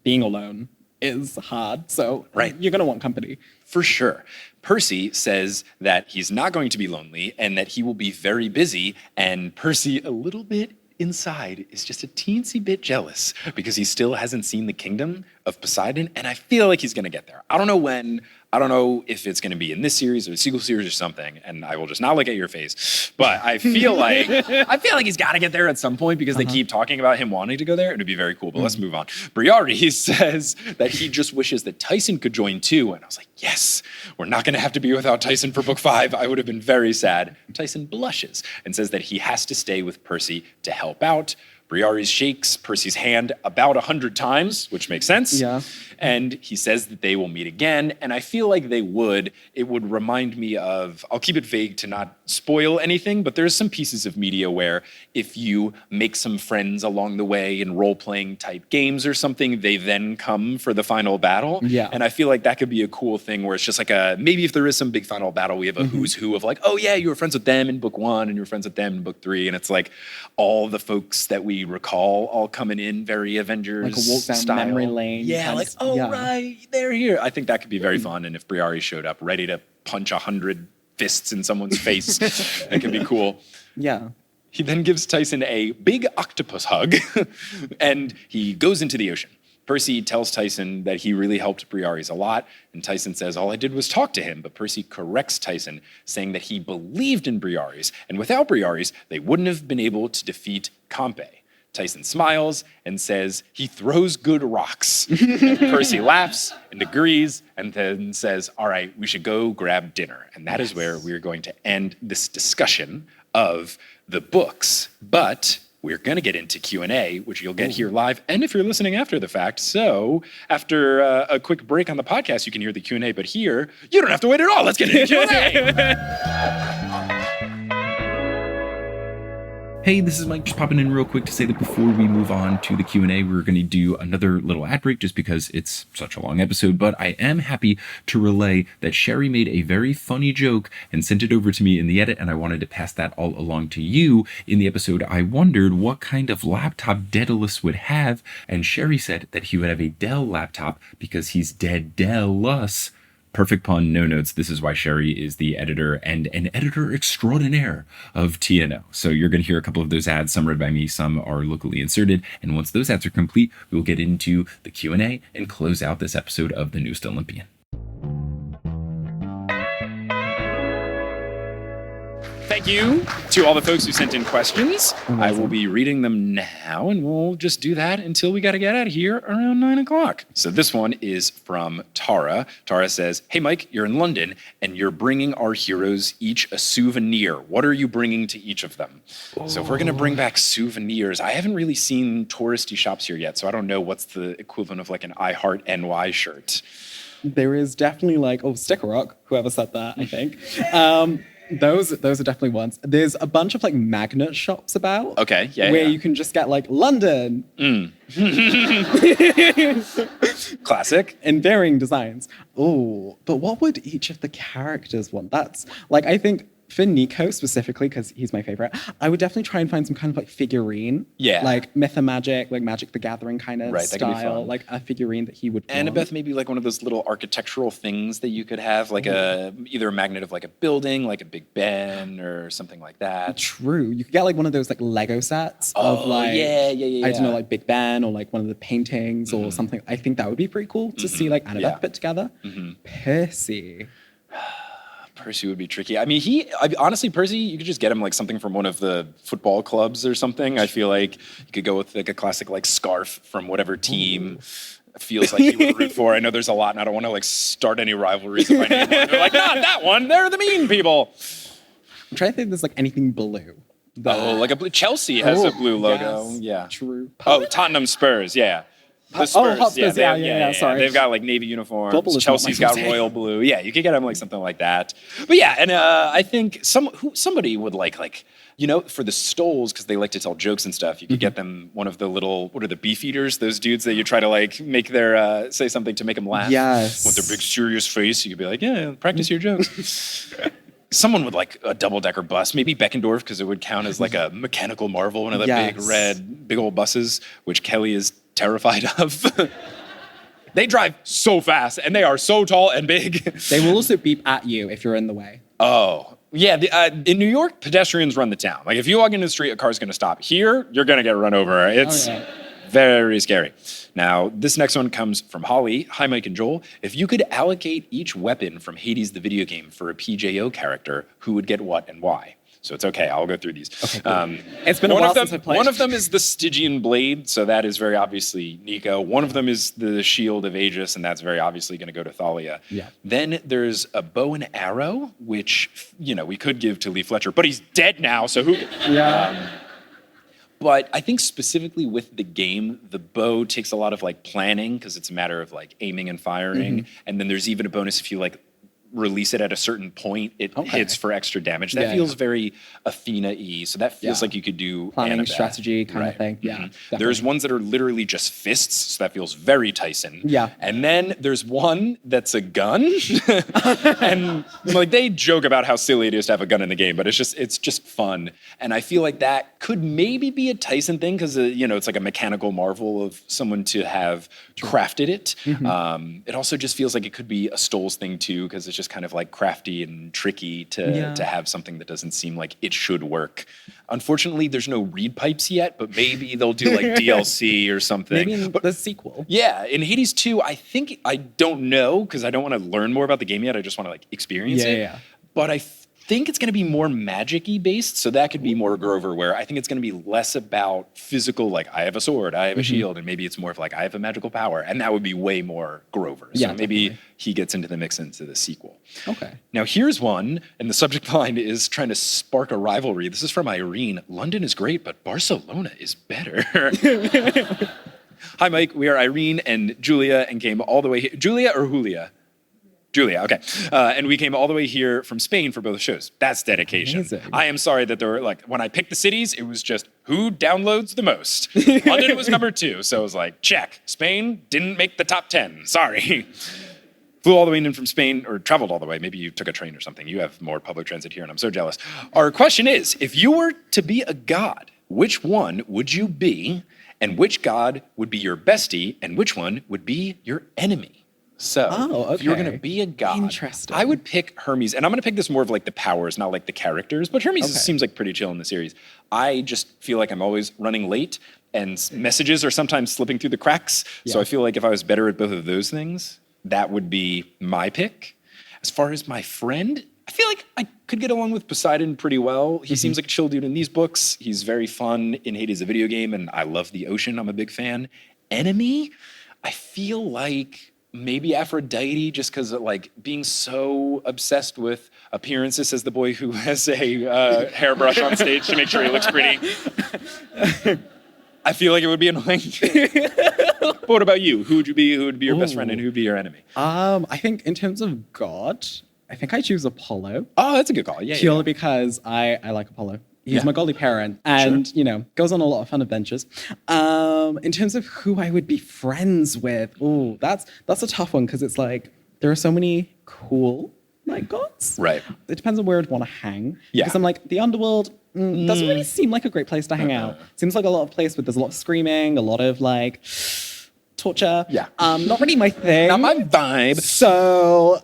being alone is hard, so you're going to want company. For sure. Percy says that he's not going to be lonely and that he will be very busy, and Percy, a little bit inside, is just a teensy bit jealous because he still hasn't seen the kingdom of Poseidon, and I feel like he's going to get there. I don't know when. I don't know if it's going to be in this series or the sequel series or something, and I will just not look at your face. But I feel like he's got to get there at some point because they keep talking about him wanting to go there. It'd be very cool. But let's move on. Briares says that he just wishes that Tyson could join too, and I was like, yes, we're not going to have to be without Tyson for book 5. I would have been very sad. Tyson blushes and says that he has to stay with Percy to help out. Briares shakes Percy's hand about 100 times, which makes sense. Yeah. And he says that they will meet again, and I feel like they would. It would remind me of, I'll keep it vague to not spoil anything, but there's some pieces of media where if you make some friends along the way in role-playing type games or something, they then come for the final battle. Yeah. And I feel like that could be a cool thing where it's just like maybe if there is some big final battle, we have a who's who of like, oh yeah, you were friends with them in book 1 and you were friends with them in book 3. And it's like all the folks that we recall all coming in very Avengers Like a walk down style. memory lane. Yeah, like, right, they're here. I think that could be very fun. And if Briares showed up ready to punch 100 fists in someone's face, that could be cool. Yeah. He then gives Tyson a big octopus hug and he goes into the ocean. Percy tells Tyson that he really helped Briares a lot, and Tyson says, all I did was talk to him, but Percy corrects Tyson, saying that he believed in Briares, and without Briares, they wouldn't have been able to defeat Campe. Tyson smiles and says he throws good rocks. And Percy laughs and agrees and then says, all right, we should go grab dinner. And that is where we're going to end this discussion of the books. But we're going to get into Q&A, which you'll get here live, and if you're listening after the fact. So after a quick break on the podcast, you can hear the Q&A, but here, you don't have to wait at all. Let's get into Q&A. Hey, this is Mike, just popping in real quick to say that before we move on to the Q&A, we're going to do another little ad break just because it's such a long episode, but I am happy to relay that Sherry made a very funny joke and sent it over to me in the edit, and I wanted to pass that all along to you. In the episode, I wondered what kind of laptop Daedalus would have, and Sherry said that he would have a Dell laptop because he's Daedalus. Perfect pun, no notes. This is why Sherry is the editor and an editor extraordinaire of TNO. So you're going to hear a couple of those ads, some read by me, some are locally inserted. And once those ads are complete, we'll get into the Q&A and close out this episode of the newest Olympian. Thank you to all the folks who sent in questions. I will be reading them now, and we'll just do that until we got to get out of here around 9 o'clock. So this one is from Tara. Tara says, hey, Mike, you're in London, and you're bringing our heroes each a souvenir. What are you bringing to each of them? So if we're going to bring back souvenirs, I haven't really seen touristy shops here yet, so I don't know what's the equivalent of like an I Heart NY shirt. There is definitely like, Sticker Rock, whoever said that, I think. Those are definitely ones. There's a bunch of like magnet shops about. Okay, where you can just get like London. Classic. In varying designs. Oh, but what would each of the characters want? That's like, I think for Nico specifically, because he's my favorite, I would definitely try and find some kind of like figurine. Yeah. Like Mythomagic, like Magic the Gathering kind of Right, that could be style. fun. Like a figurine that he would want. Annabeth, maybe like one of those little architectural things that you could have, like either a magnet of like a building, like a Big Ben or something like that. True. You could get like one of those like Lego sets of like, yeah. I don't know, like Big Ben or like one of the paintings or something. I think that would be pretty cool to see like Annabeth put together. Percy. Percy would be tricky. I mean, honestly, Percy, you could just get him like something from one of the football clubs or something. I feel like you could go with like a classic like scarf from whatever team feels like you would root for. I know there's a lot, and I don't want to like start any rivalries if I name one. They're like, not that one. They're the mean people. I'm trying to think if there's like anything blue. Like a blue. Chelsea has a blue logo. Yes. Yeah. True. Oh, Tottenham Spurs. Yeah. The Spurs, Hotspurs, yeah, sorry. They've got like navy uniforms. Football is not Chelsea's my got forte. royal blue. Yeah, you could get them like something like that. But yeah, and I think somebody would like for the Stoles, because they like to tell jokes and stuff. You could get them one of the little, what are the beef eaters? Those dudes that you try to like make their say something to make them laugh. Yes. With their big serious face, you could be like, yeah, practice your jokes. Someone with like a double-decker bus, maybe Beckendorf, because it would count as like a mechanical marvel, one of the big old buses, which Kelly is terrified of. They drive so fast, and they are so tall and big. They will also beep at you if you're in the way. Oh, yeah. In New York, pedestrians run the town. Like, if you walk into the street, a car's going to stop. Here, you're going to get run over. It's very scary. Now, this next one comes from Holly. Hi, Mike and Joel. If you could allocate each weapon from Hades the video game for a PJO character, who would get what and why? So it's okay. I'll go through these. Okay, cool. It's been a while since I played. One of them is the Stygian blade, so that is very obviously Nico. One of them is the shield of Aegis, and that's very obviously going to go to Thalia. Yeah. Then there's a bow and arrow, which we could give to Lee Fletcher, but he's dead now, so who? Yeah. But I think specifically with the game, the bow takes a lot of like planning because it's a matter of like aiming and firing. And then there's even a bonus if you like release it at a certain point, it hits for extra damage. That feels very Athena-y. So that feels like you could do planning Annabeth. Strategy kind of thing. Yeah. There's ones that are literally just fists, so that feels very Tyson. Yeah. And then there's one that's a gun. And like they joke about how silly it is to have a gun in the game, but it's just fun. And I feel like that could maybe be a Tyson thing because it's like a mechanical marvel of someone to have crafted it. It also just feels like it could be a Stoles thing too, because it's just kind of like crafty and tricky to have something that doesn't seem like it should work. Unfortunately, there's no reed pipes yet, but maybe they'll do like DLC or something. Maybe in the sequel. Yeah, in Hades 2, I don't know because I don't want to learn more about the game yet. I just want to like experience it. Yeah. But I think it's going to be more magic-y based, so that could be more Grover, where I think it's going to be less about physical, like I have a sword, I have a shield, and maybe it's more of like I have a magical power, and that would be way more Grover. So maybe he gets into the mix into the sequel. Okay. Now here's one, and the subject line is trying to spark a rivalry. This is from Irene. London is great, but Barcelona is better. Hi, Mike. We are Irene and Julia and came all the way here. Julia or Julia? Julia, okay. And we came all the way here from Spain for both shows. That's dedication. Amazing. I am sorry that there were like, when I picked the cities, it was just who downloads the most. London was number 2, so it was like, check. Spain didn't make the top 10, sorry. Flew all the way in from Spain, or traveled all the way. Maybe you took a train or something. You have more public transit here, and I'm so jealous. Our question is, if you were to be a god, which one would you be, and which god would be your bestie, and which one would be your enemy? So, if you're going to be a god, I would pick Hermes. And I'm going to pick this more of like the powers, not like the characters. But Hermes seems like pretty chill in the series. I just feel like I'm always running late and messages are sometimes slipping through the cracks. So I feel like if I was better at both of those things, that would be my pick. As far as my friend, I feel like I could get along with Poseidon pretty well. He seems like a chill dude in these books. He's very fun in Hades, a video game. And I love the ocean. I'm a big fan. Enemy, I feel like maybe Aphrodite, just because like being so obsessed with appearances as the boy who has a hairbrush on stage to make sure he looks pretty. I feel like it would be annoying. But what about you? Who would you be? Who would be your best friend and who would be your enemy? I think in terms of God, I think I choose Apollo. Oh, that's a good call. Yeah. Purely because I like Apollo. He's my godly parent and, goes on a lot of fun adventures. In terms of who I would be friends with, that's a tough one because it's like there are so many cool like gods. Right. It depends on where I'd want to hang. Yeah. Because I'm like, the underworld doesn't really seem like a great place to hang out. Seems like a lot of place where there's a lot of screaming, a lot of like torture. Yeah. Not really my thing. Not my vibe. So,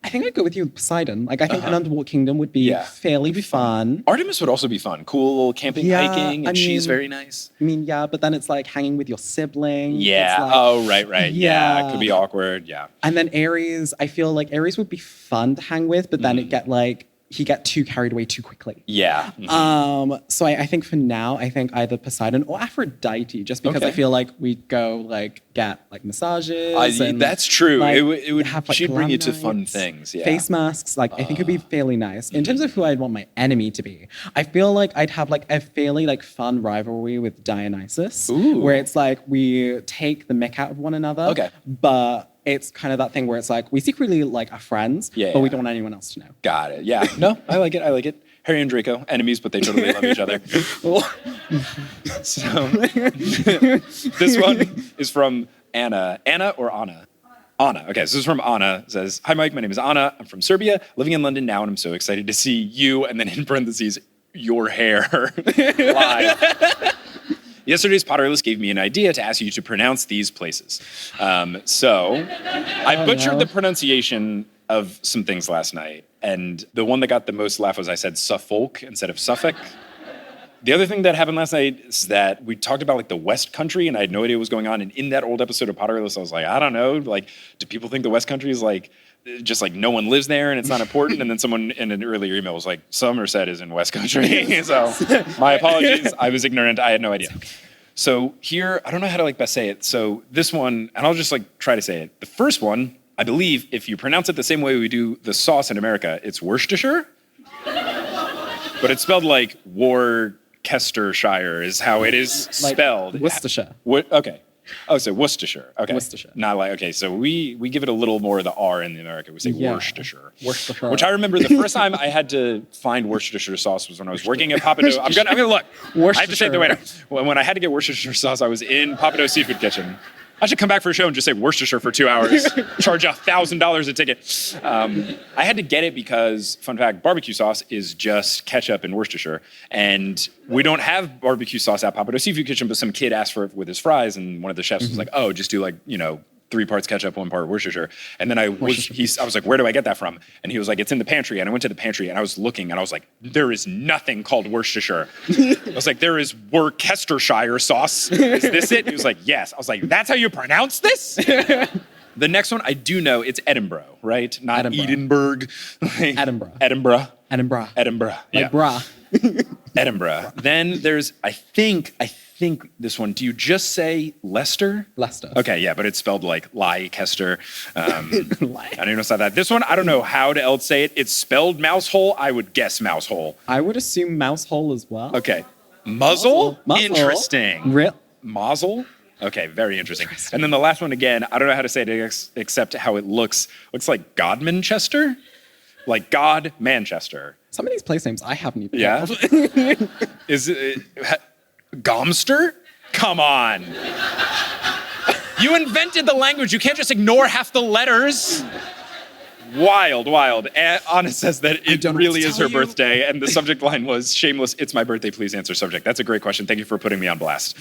I think I'd go with you with Poseidon. Like, I think an underwater kingdom would be fairly fun. Artemis would also be fun. Cool camping, hiking, and she's very nice. I mean, but then it's like hanging with your sibling. Yeah. Like, right. Yeah. It could be awkward. Yeah. And then Ares, I feel like Ares would be fun to hang with, but then he'd get too carried away too quickly. Yeah. So I think for now, I think either Poseidon or Aphrodite, just because I feel like we'd go like get like massages. That's true. Like, it would have, like, she'd bring you to glam fun nights, things. Yeah. Face masks, like I think it'd be fairly nice. In terms of who I'd want my enemy to be, I feel like I'd have like a fairly like fun rivalry with Dionysus, where it's like we take the mick out of one another. Okay. But it's kind of that thing where it's like we secretly like are friends, but we don't want anyone else to know. Got it. Yeah. No, I like it. Harry and Draco, enemies, but they totally love each other. So this one is from Anna. Anna or Anna? Anna. Okay, so this is from Anna. It says, "Hi, Mike. My name is Anna. I'm from Serbia, living in London now, and I'm so excited to see you." And then in parentheses, your hair live. Yesterday's Potterless gave me an idea to ask you to pronounce these places. So I butchered the pronunciation of some things last night. And the one that got the most laugh was I said Suffolk instead of Suffolk. The other thing that happened last night is that we talked about like the West Country and I had no idea what was going on. And in that old episode of Potterless, I was like, I don't know. Like, do people think the West Country is like, just like no one lives there and it's not important? And then someone in an earlier email was like, Somerset is in West Country. So my apologies. I was ignorant. I had no idea. So here, I don't know how to like best say it. So this one, and I'll just like try to say it. The first one, I believe if you pronounce it the same way we do the sauce in America, it's Worcestershire. But it's spelled like Worcestershire is how it is spelled. Worcestershire. Okay. Oh, so Worcestershire. Okay. Worcestershire. Not like, okay, so we give it a little more of the R in the America. We say Worcestershire. Worcestershire. Which I remember the first time I had to find Worcestershire sauce was when I was working at Papado. I'm gonna look. I have to say it the way. When I had to get Worcestershire sauce, I was in Papado Seafood Kitchen. I should come back for a show and just say Worcestershire for 2 hours, charge $1,000 a ticket. I had to get it because, fun fact, barbecue sauce is just ketchup in Worcestershire. And we don't have barbecue sauce at Papado Seafood Kitchen, but some kid asked for it with his fries, and one of the chefs was like, oh, just do 3 parts ketchup, 1 part Worcestershire. And then I was like, where do I get that from? And he was like, it's in the pantry. And I went to the pantry and I was looking and I was like, there is nothing called Worcestershire. I was like, there is Worcestershire sauce. Is this it? He was like, yes. I was like, that's how you pronounce this? The next one, I do know it's Edinburgh, right? Not Edinburgh. Edinburgh. Edinburgh. Edinburgh. Edinburgh. Like bra. Edinburgh. Then there's, I think this one, do you just say Leicester? Leicester. Okay, yeah, but it's spelled like Leicester. I don't know how that. This one, I don't know how to else say it. It's spelled mouse hole. I would guess mouse hole. I would assume mouse hole as well. Okay. Muzzle? Muzzle. Interesting. Real. Muzzle? Okay, very interesting. And then the last one again, I don't know how to say it except how it looks. Looks like Godmanchester? Like God Manchester. Some of these place names I haven't even heard of. Is it Gomster? Come on. You invented the language. You can't just ignore half the letters. Wild. Anna says that it really is her birthday, and the subject line was shameless. It's my birthday. Please answer subject. That's a great question. Thank you for putting me on blast.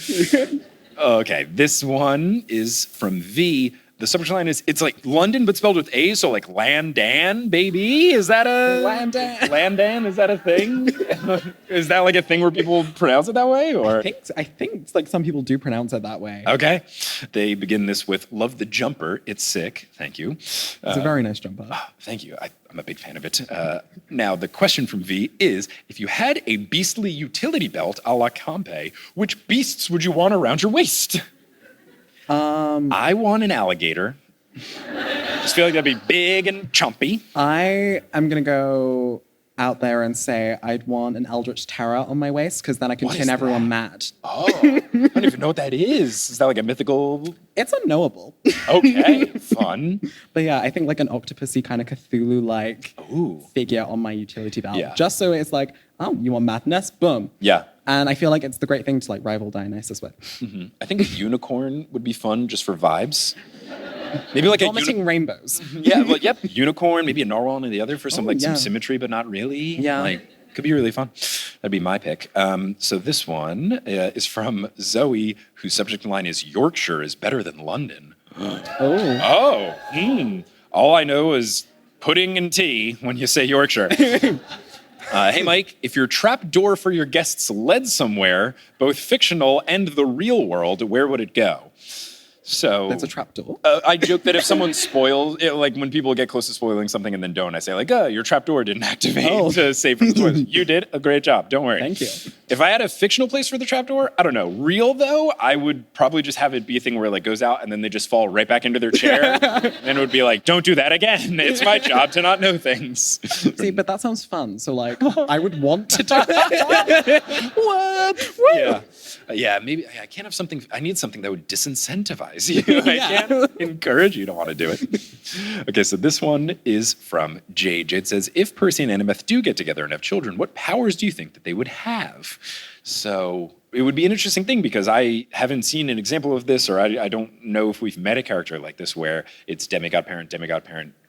Okay, this one is from V. The subject line is, it's like London, but spelled with A, so like Landan, baby. Is that a... Landan, is that a thing? Is that like a thing where people pronounce it that way? Or I think it's like some people do pronounce it that way. Okay. They begin this with, love the jumper, it's sick. Thank you. It's a very nice jumper. Thank you. I'm a big fan of it. Now, the question from V is, if you had a beastly utility belt a la Campe, which beasts would you want around your waist? I want an alligator. Just feel like that'd be big and chumpy. I am going to go out there and say I'd want an eldritch terror on my waist because then I can pin everyone mad. Oh, I don't even know what that is. Is that like a mythical? It's unknowable. Okay, fun. But yeah, I think like an octopusy kind of Cthulhu-like figure on my utility belt. Yeah. Just so it's like, oh, you want madness? Boom. Yeah. And I feel like it's the great thing to like rival Dionysus with. Mm-hmm. I think a unicorn would be fun just for vibes. Maybe like vomiting rainbows. Yeah, well, yep. Unicorn, maybe a narwhal on the other for some some symmetry, but not really. Yeah. Like, could be really fun. That'd be my pick. So this one is from Zoe, whose subject line is Yorkshire is better than London. All I know is pudding and tea when you say Yorkshire. Hey, Mike, if your trap door for your guests led somewhere, both fictional and the real world, where would it go? So that's a trapdoor. I joke that if someone spoils it, like when people get close to spoiling something and then don't, I say like, your trapdoor didn't activate to save from the spoilers. You did a great job. Don't worry. Thank you. If I had a fictional place for the trapdoor, I don't know. Real though, I would probably just have it be a thing where it like goes out and then they just fall right back into their chair. And it would be like, don't do that again. It's my job to not know things. See, but that sounds fun. So like, I would want to do that. What? Yeah. Yeah, maybe I can't have something. I need something that would disincentivize you. I can't encourage you to want to do it. Okay, so this one is from Jade. Jade says, if Percy and Annabeth do get together and have children, what powers do you think that they would have? So it would be an interesting thing because I haven't seen an example of this, or I don't know if we've met a character like this where it's demigod, parent,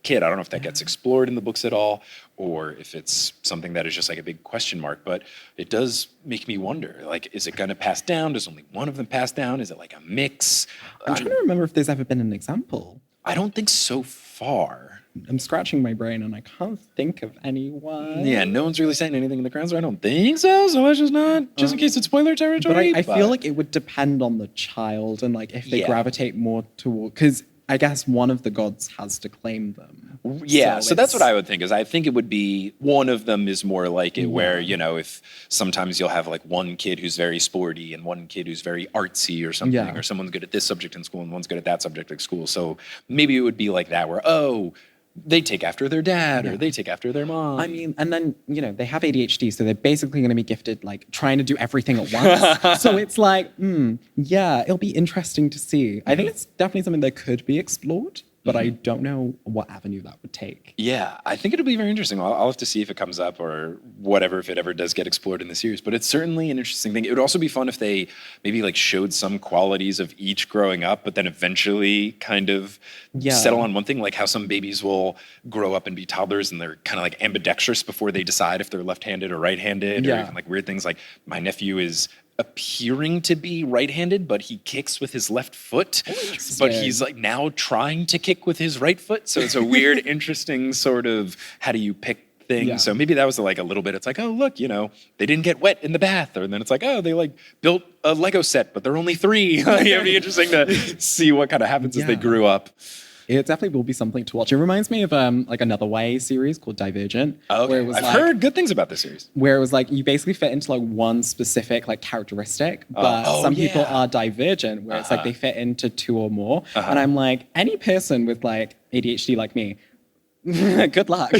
kid. I don't know if that gets explored in the books at all, or if it's something that is just like a big question mark, but it does make me wonder, like, is it going to pass down? Does only one of them pass down? Is it like a mix? I'm trying to remember if there's ever been an example. I don't think so far. I'm scratching my brain and I can't think of anyone. Yeah, no one's really saying anything in the crowd, so I don't think so. So let's just not, just in case it's spoiler territory. But I feel like it would depend on the child and like if they gravitate more toward, because I guess one of the gods has to claim them. Yeah, so that's what I would think, is I think it would be one of them is more like it, where, you know, if sometimes you'll have like one kid who's very sporty and one kid who's very artsy or something, or someone's good at this subject in school and one's good at that subject at school. So maybe it would be like that where, they take after their dad or they take after their mom. I mean, and then, they have ADHD, so they're basically going to be gifted, like, trying to do everything at once. So it's like, it'll be interesting to see. I think it's definitely something that could be explored, but I don't know what avenue that would take. Yeah, I think it'll be very interesting. I'll have to see if it comes up or whatever, if it ever does get explored in the series. But it's certainly an interesting thing. It would also be fun if they maybe like showed some qualities of each growing up, but then eventually kind of settle on one thing, like how some babies will grow up and be toddlers and they're kind of like ambidextrous before they decide if they're left-handed or right-handed, or even like weird things like my nephew is appearing to be right-handed, but he kicks with his left foot, but he's like now trying to kick with his right foot. So it's a weird, interesting sort of how do you pick thing. Yeah. So maybe that was like a little bit, it's like, oh, look, they didn't get wet in the bath. Or then it's like, oh, they like built a Lego set, but they're only 3. It'd be interesting to see what kind of happens as they grew up. It definitely will be something to watch. It reminds me of like another YA series called Divergent. Oh, okay. Where it was I've heard good things about this series. Where it was like you basically fit into like one specific like characteristic, but some people are divergent, where it's like they fit into 2 or more. And I'm like, any person with like ADHD like me, good luck.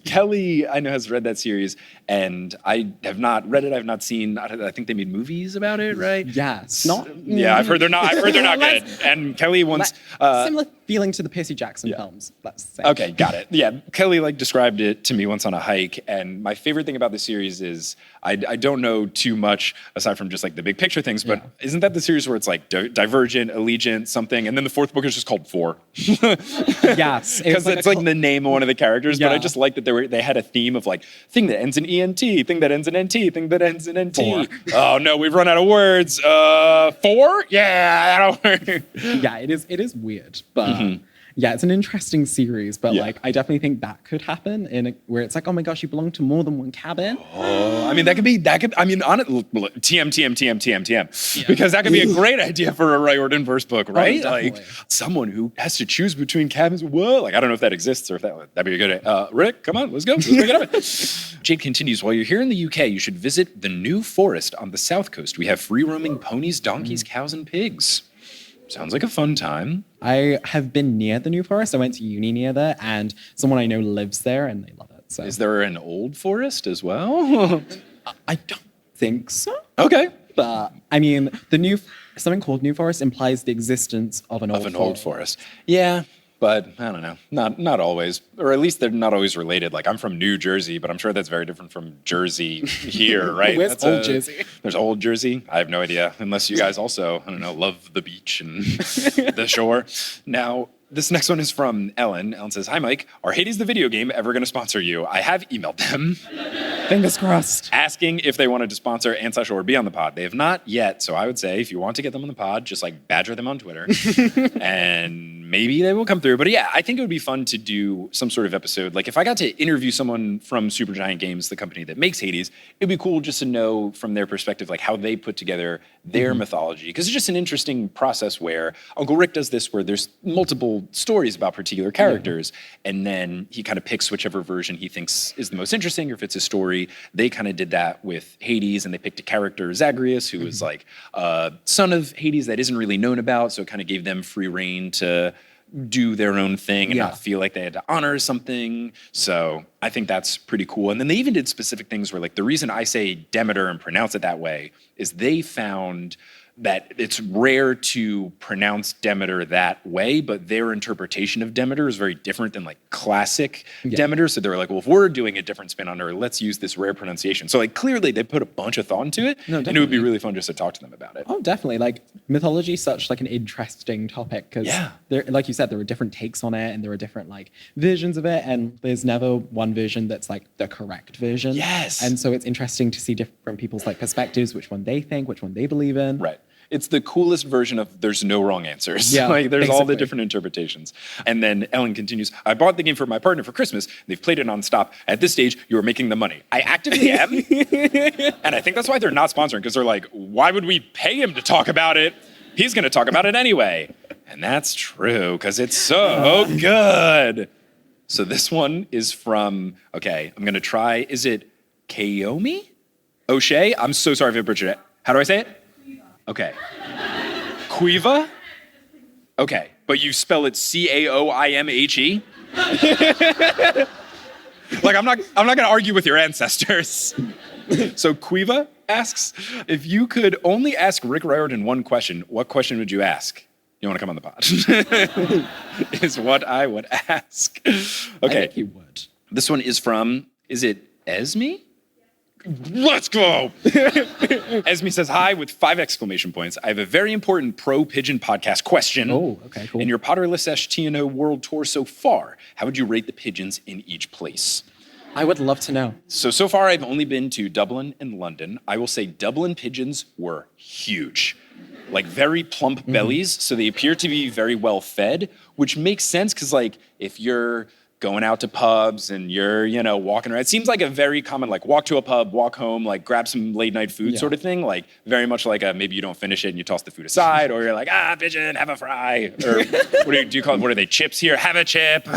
Kelly, I know, has read that series, and I have not read it. I've not seen. I think they made movies about it, right? Yeah, it's not. Yeah, I've heard they're not. I've heard they're not good. And Kelly once similar feeling to the Percy Jackson films. Let's say. Okay, got it. Yeah, Kelly like described it to me once on a hike, and my favorite thing about the series is I don't know too much aside from just like the big picture things, but isn't that the series where it's like Divergent, Allegiant, something, and then the 4th book is just called 4? Yes, because it's like the name of one of the characters. But I just like that they had a theme of like thing that ends in ENT, thing that ends in NT, thing that ends in NT. 4. Oh no, we've run out of words. 4? Yeah, that'll work. Yeah, it is weird, but. Yeah, it's an interesting series, but like I definitely think that could happen where it's like, oh my gosh, you belong to more than one cabin. Oh, I mean, on it, TM, because that could be a great idea for a Riordan verse book, right? Like someone who has to choose between cabins. Whoa, like I don't know if that exists or if that'd be a good idea. Rick, come on, let's go. Let's make it happen. Jade continues, while you're here in the UK, you should visit the New Forest on the south coast. We have free roaming ponies, donkeys, cows, and pigs. Sounds like a fun time. I have been near the New Forest. I went to uni near there, and someone I know lives there, and they love it. So. Is there an old forest as well? I don't think so. Okay. But, I mean, something called New Forest implies the existence of an old forest. Yeah. But I don't know, not always, or at least they're not always related. Like I'm from New Jersey, but I'm sure that's very different from Jersey here, right? Where's Old Jersey? There's Old Jersey. I have no idea, unless you guys also, I don't know, love the beach and the shore. Now, this next one is from Ellen. Ellen says, hi, Mike. Are Hades the video game ever going to sponsor you? I have emailed them. Fingers crossed. Asking if they wanted to sponsor or be on the pod. They have not yet. So I would say if you want to get them on the pod, just like badger them on Twitter and maybe they will come through. But yeah, I think it would be fun to do some sort of episode. Like if I got to interview someone from Supergiant Games, the company that makes Hades, it'd be cool just to know from their perspective, like how they put together their mythology. Because it's just an interesting process where Uncle Rick does this, where there's multiple stories about particular characters. And then he kind of picks whichever version he thinks is the most interesting or fits his story. They kind of did that with Hades, and they picked a character, Zagreus, who was like a son of Hades that isn't really known about, so it kind of gave them free reign to do their own thing and not feel like they had to honor something. So I think that's pretty cool. And then they even did specific things where like the reason I say Demeter and pronounce it that way is they found that it's rare to pronounce Demeter that way, but their interpretation of Demeter is very different than like classic Demeter. So they're like, well, if we're doing a different spin on her, let's use this rare pronunciation. So like clearly they put a bunch of thought into it, and it would be really fun just to talk to them about it. Oh, definitely. Like mythology is such like an interesting topic because like you said, there are different takes on it and there are different like versions of it, and there's never one version that's like the correct version. Yes. And so it's interesting to see different people's like perspectives, which one they think, which one they believe in. Right. It's the coolest version of there's no wrong answers. Yeah, like there's all the different interpretations. And then Ellen continues, I bought the game for my partner for Christmas. They've played it nonstop. At this stage, you are making the money. I actively am. And I think that's why they're not sponsoring, because they're like, why would we pay him to talk about it? He's going to talk about it anyway. And that's true, because it's so good. So this one is from, okay, I'm going to try, is it Kaomi? O'Shea? I'm so sorry if I butchered it. How do I say it? Okay. Quiva? Okay, but you spell it Caoimhe? Like, I'm not gonna argue with your ancestors. So Quiva asks, if you could only ask Rick Riordan one question, what question would you ask? You want to come on the pod? Is what I would ask. Okay. I think you would. This one is from, is it Esme? Let's go! Esme says, hi, with 5 exclamation points. I have a very important pro-pigeon podcast question. Oh, okay, cool. In your Potterless-TNO world tour so far, how would you rate the pigeons in each place? I would love to know. So far I've only been to Dublin and London. I will say Dublin pigeons were huge. Like very plump bellies, so they appear to be very well fed, which makes sense because like if you're going out to pubs and you're, walking around, it seems like a very common like walk to a pub, walk home, like grab some late night food sort of thing. Like very much like maybe you don't finish it and you toss the food aside, or you're like, pigeon, have a fry. Or what do you call it? What are they, chips here? Have a chip.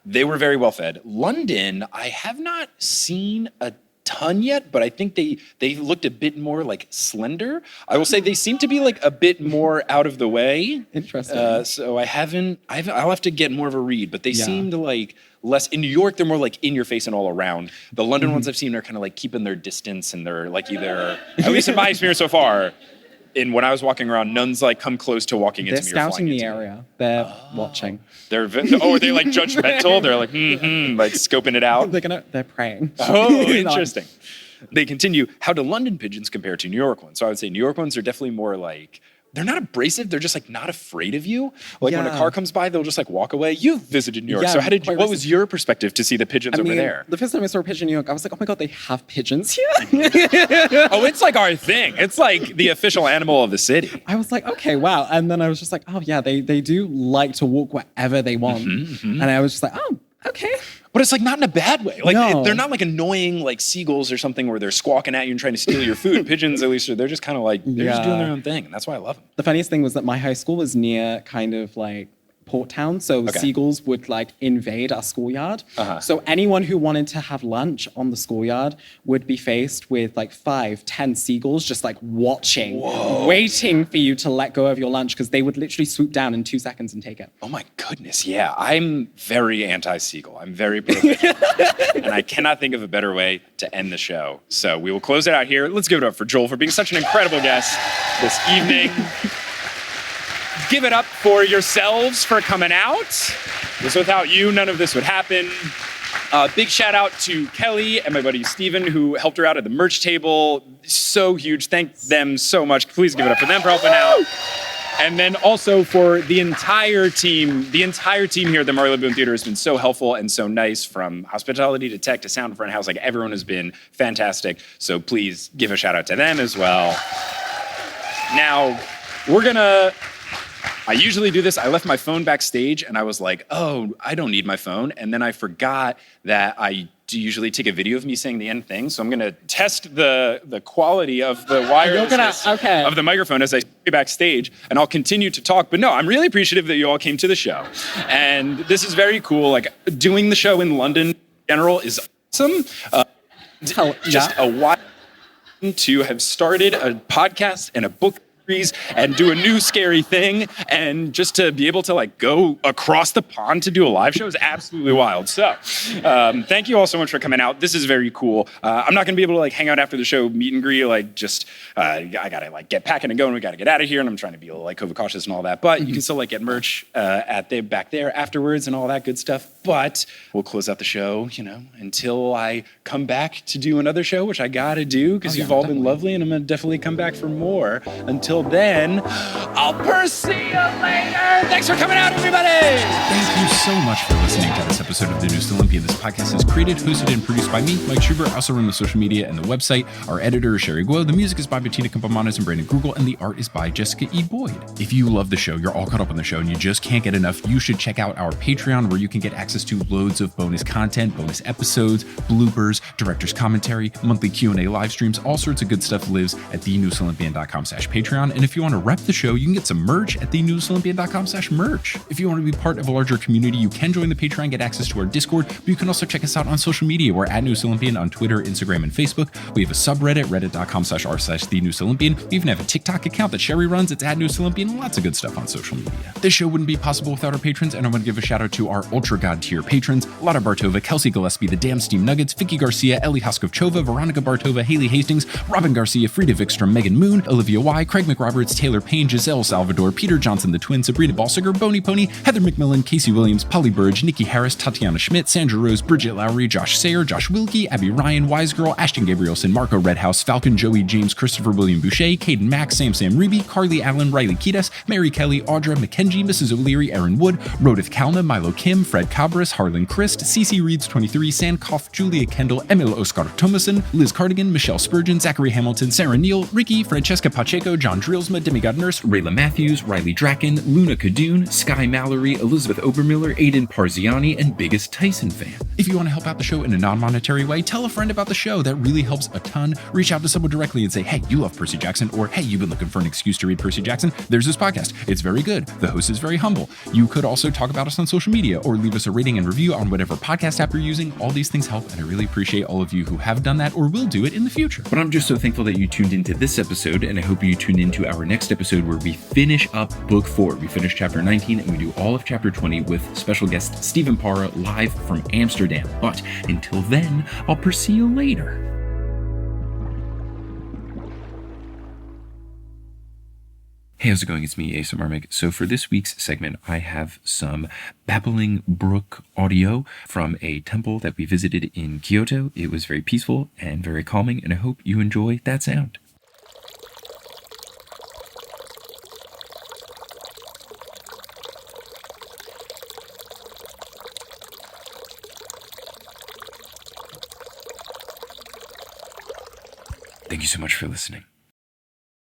They were very well fed. London, I have not seen a ton yet, but I think they looked a bit more like slender. I will say they seem to be like a bit more out of the way. Interesting. So I'll have to get more of a read, but they seemed like less. In New York, they're more like in your face and all around. The London ones I've seen are kind of like keeping their distance, and they're like either, at least in my experience so far, when I was walking around, none's like come close to walking into me. They're scouting the area. They're watching. Are they like judgmental? They're like, like scoping it out. They're praying. Oh, interesting. They continue, how do London pigeons compare to New York ones? So I would say New York ones are definitely more like, they're not abrasive. They're just like not afraid of you. Like when a car comes by, they'll just like walk away. You've visited New York. So what was your perspective to see the pigeons over there? The first time I saw a pigeon in New York, I was like, oh my God, they have pigeons here? Oh, it's like our thing. It's like the official animal of the city. I was like, okay, wow. And then I was just like, oh yeah, they do like to walk wherever they want. And I was just like, oh, okay. But it's like not in a bad way. Like No. they're not like annoying like seagulls or something where they're squawking at you and trying to steal your food. Pigeons, at least, they're just kind of like, they're just doing their own thing. And that's why I love them. The funniest thing was that my high school was near kind of like port town, so seagulls would like invade our schoolyard. So anyone who wanted to have lunch on the schoolyard would be faced with like 5-10 seagulls just like watching, waiting for you to let go of your lunch, because they would literally swoop down in 2 seconds and take it. Oh my goodness, yeah. I'm very anti-seagull. I'm very pro-pigeon. And I cannot think of a better way to end the show. So we will close it out here. Let's give it up for Joel for being such an incredible guest this evening. Give it up for yourselves for coming out. Because without you, none of this would happen. Big shout out to Kelly and my buddy Steven, who helped her out at the merch table. So huge. Thank them so much. Please give it up for them for helping out. And then also for the entire team. The entire team here at the Marley Boone Theater has been so helpful and so nice, from hospitality to tech to sound front house. Like, everyone has been fantastic. So please give a shout out to them as well. Now, I usually do this. I left my phone backstage and I was like, oh, I don't need my phone. And then I forgot that I usually take a video of me saying the end thing. So I'm going to test the quality of the wirelessness of the microphone as I stay backstage, and I'll continue to talk. But no, I'm really appreciative that you all came to the show. And this is very cool. Like, doing the show in London in general is awesome. Just a while to have started a podcast and a book and do a new scary thing, and just to be able to like go across the pond to do a live show is absolutely wild. So thank you all so much for coming out. This is very cool. I'm not gonna be able to like hang out after the show, meet and greet, like just I gotta like get packing and going. We gotta get out of here, and I'm trying to be a little like COVID cautious and all that, but you can still like get merch back there afterwards and all that good stuff. But we'll close out the show, until I come back to do another show, which I gotta do, because you've all been lovely, and I'm gonna definitely come back for more. Until then, I'll Percy you later. Thanks for coming out, everybody. Thank you so much for listening to this episode of The Newest Olympian. This podcast is created, hosted, and produced by me, Mike Schubert. I also run the social media and the website. Our editor is Sherry Guo. The music is by Bettina Campamanes and Brandon Grugel, and the art is by Jessica E. Boyd. If you love the show, you're all caught up on the show, and you just can't get enough, you should check out our Patreon, where you can get access to loads of bonus content, bonus episodes, bloopers, director's commentary, monthly Q&A live streams. All sorts of good stuff lives at thenewestolympian.com/Patreon. And if you want to rep the show, you can get some merch at thenewestolympian.com/merch. If you want to be part of a larger community, You can join the Patreon, get access to our Discord, but you can also check us out on social media. We're at Newest Olympian on Twitter, Instagram, and Facebook. We have a subreddit, reddit.com/r/the Newest Olympian. We even have a TikTok account that Sherry runs. It's at Newest Olympian. Lots of good stuff on social media. This show wouldn't be possible without our patrons, and I want to give a shout out to our Ultra God tier patrons: Lotta Bartova, Kelsey Gillespie, The Damn Steam Nuggets, Vicky Garcia, Ellie Hoskovchova, Veronica Bartova, Haley Hastings, Robin Garcia, Frida Vikstrom, Megan Moon, Olivia Y, Craig McRoberts, Taylor Payne, Giselle Salvador, Peter Johnson the Twin, Sabrina Balsiger, Boney Pony, Heather McMillan, Casey Williams, Polly Burge, Nikki Harris, Tatiana Schmidt, Sandra Rose, Bridget Lowry, Josh Sayer, Josh Wilkie, Abby Ryan, Wise Girl, Ashton Gabrielson, Marco Redhouse, Falcon Joey, James Christopher William Boucher, Caden Mack, Sam Reeby, Carly Allen, Riley Kiedis, Mary Kelly, Audra, Mackenzie, Mrs. O'Leary, Aaron Wood, Rodith Kalna, Milo Kim, Fred Cabras, Harlan Christ, CC Reeds 23, Sandkoff, Julia Kendall, Emil Oscar Thomason, Liz Cardigan, Michelle Spurgeon, Zachary Hamilton, Sarah Neal, Ricky, Francesca Pacheco, John Drillsma, Demigod Nurse, Rayla Matthews, Riley Draken, Luna Kadoon, Sky Mallory, Elizabeth Obermiller, Aiden Parziani, and Biggest Tyson Fan. If you want to help out the show in a non-monetary way, tell a friend about the show. That really helps a ton. Reach out to someone directly and say, hey, you love Percy Jackson, or hey, you've been looking for an excuse to read Percy Jackson. There's this podcast. It's very good. The host is very humble. You could also talk about us on social media or leave us a rating and review on whatever podcast app you're using. All these things help, and I really appreciate all of you who have done that or will do it in the future. But I'm just so thankful that you tuned into this episode, and I hope you tune into our next episode where we finish up Book 4. We finish Chapter 19, and we do all of Chapter 20 with special guest Stephen Parra live from Amsterdam. But until then, I'll pursue you later. Hey, how's it going? It's me, ASMR Meg. So for this week's segment, I have some babbling brook audio from a temple that we visited in Kyoto. It was very peaceful and very calming, and I hope you enjoy that sound. Thank you so much for listening.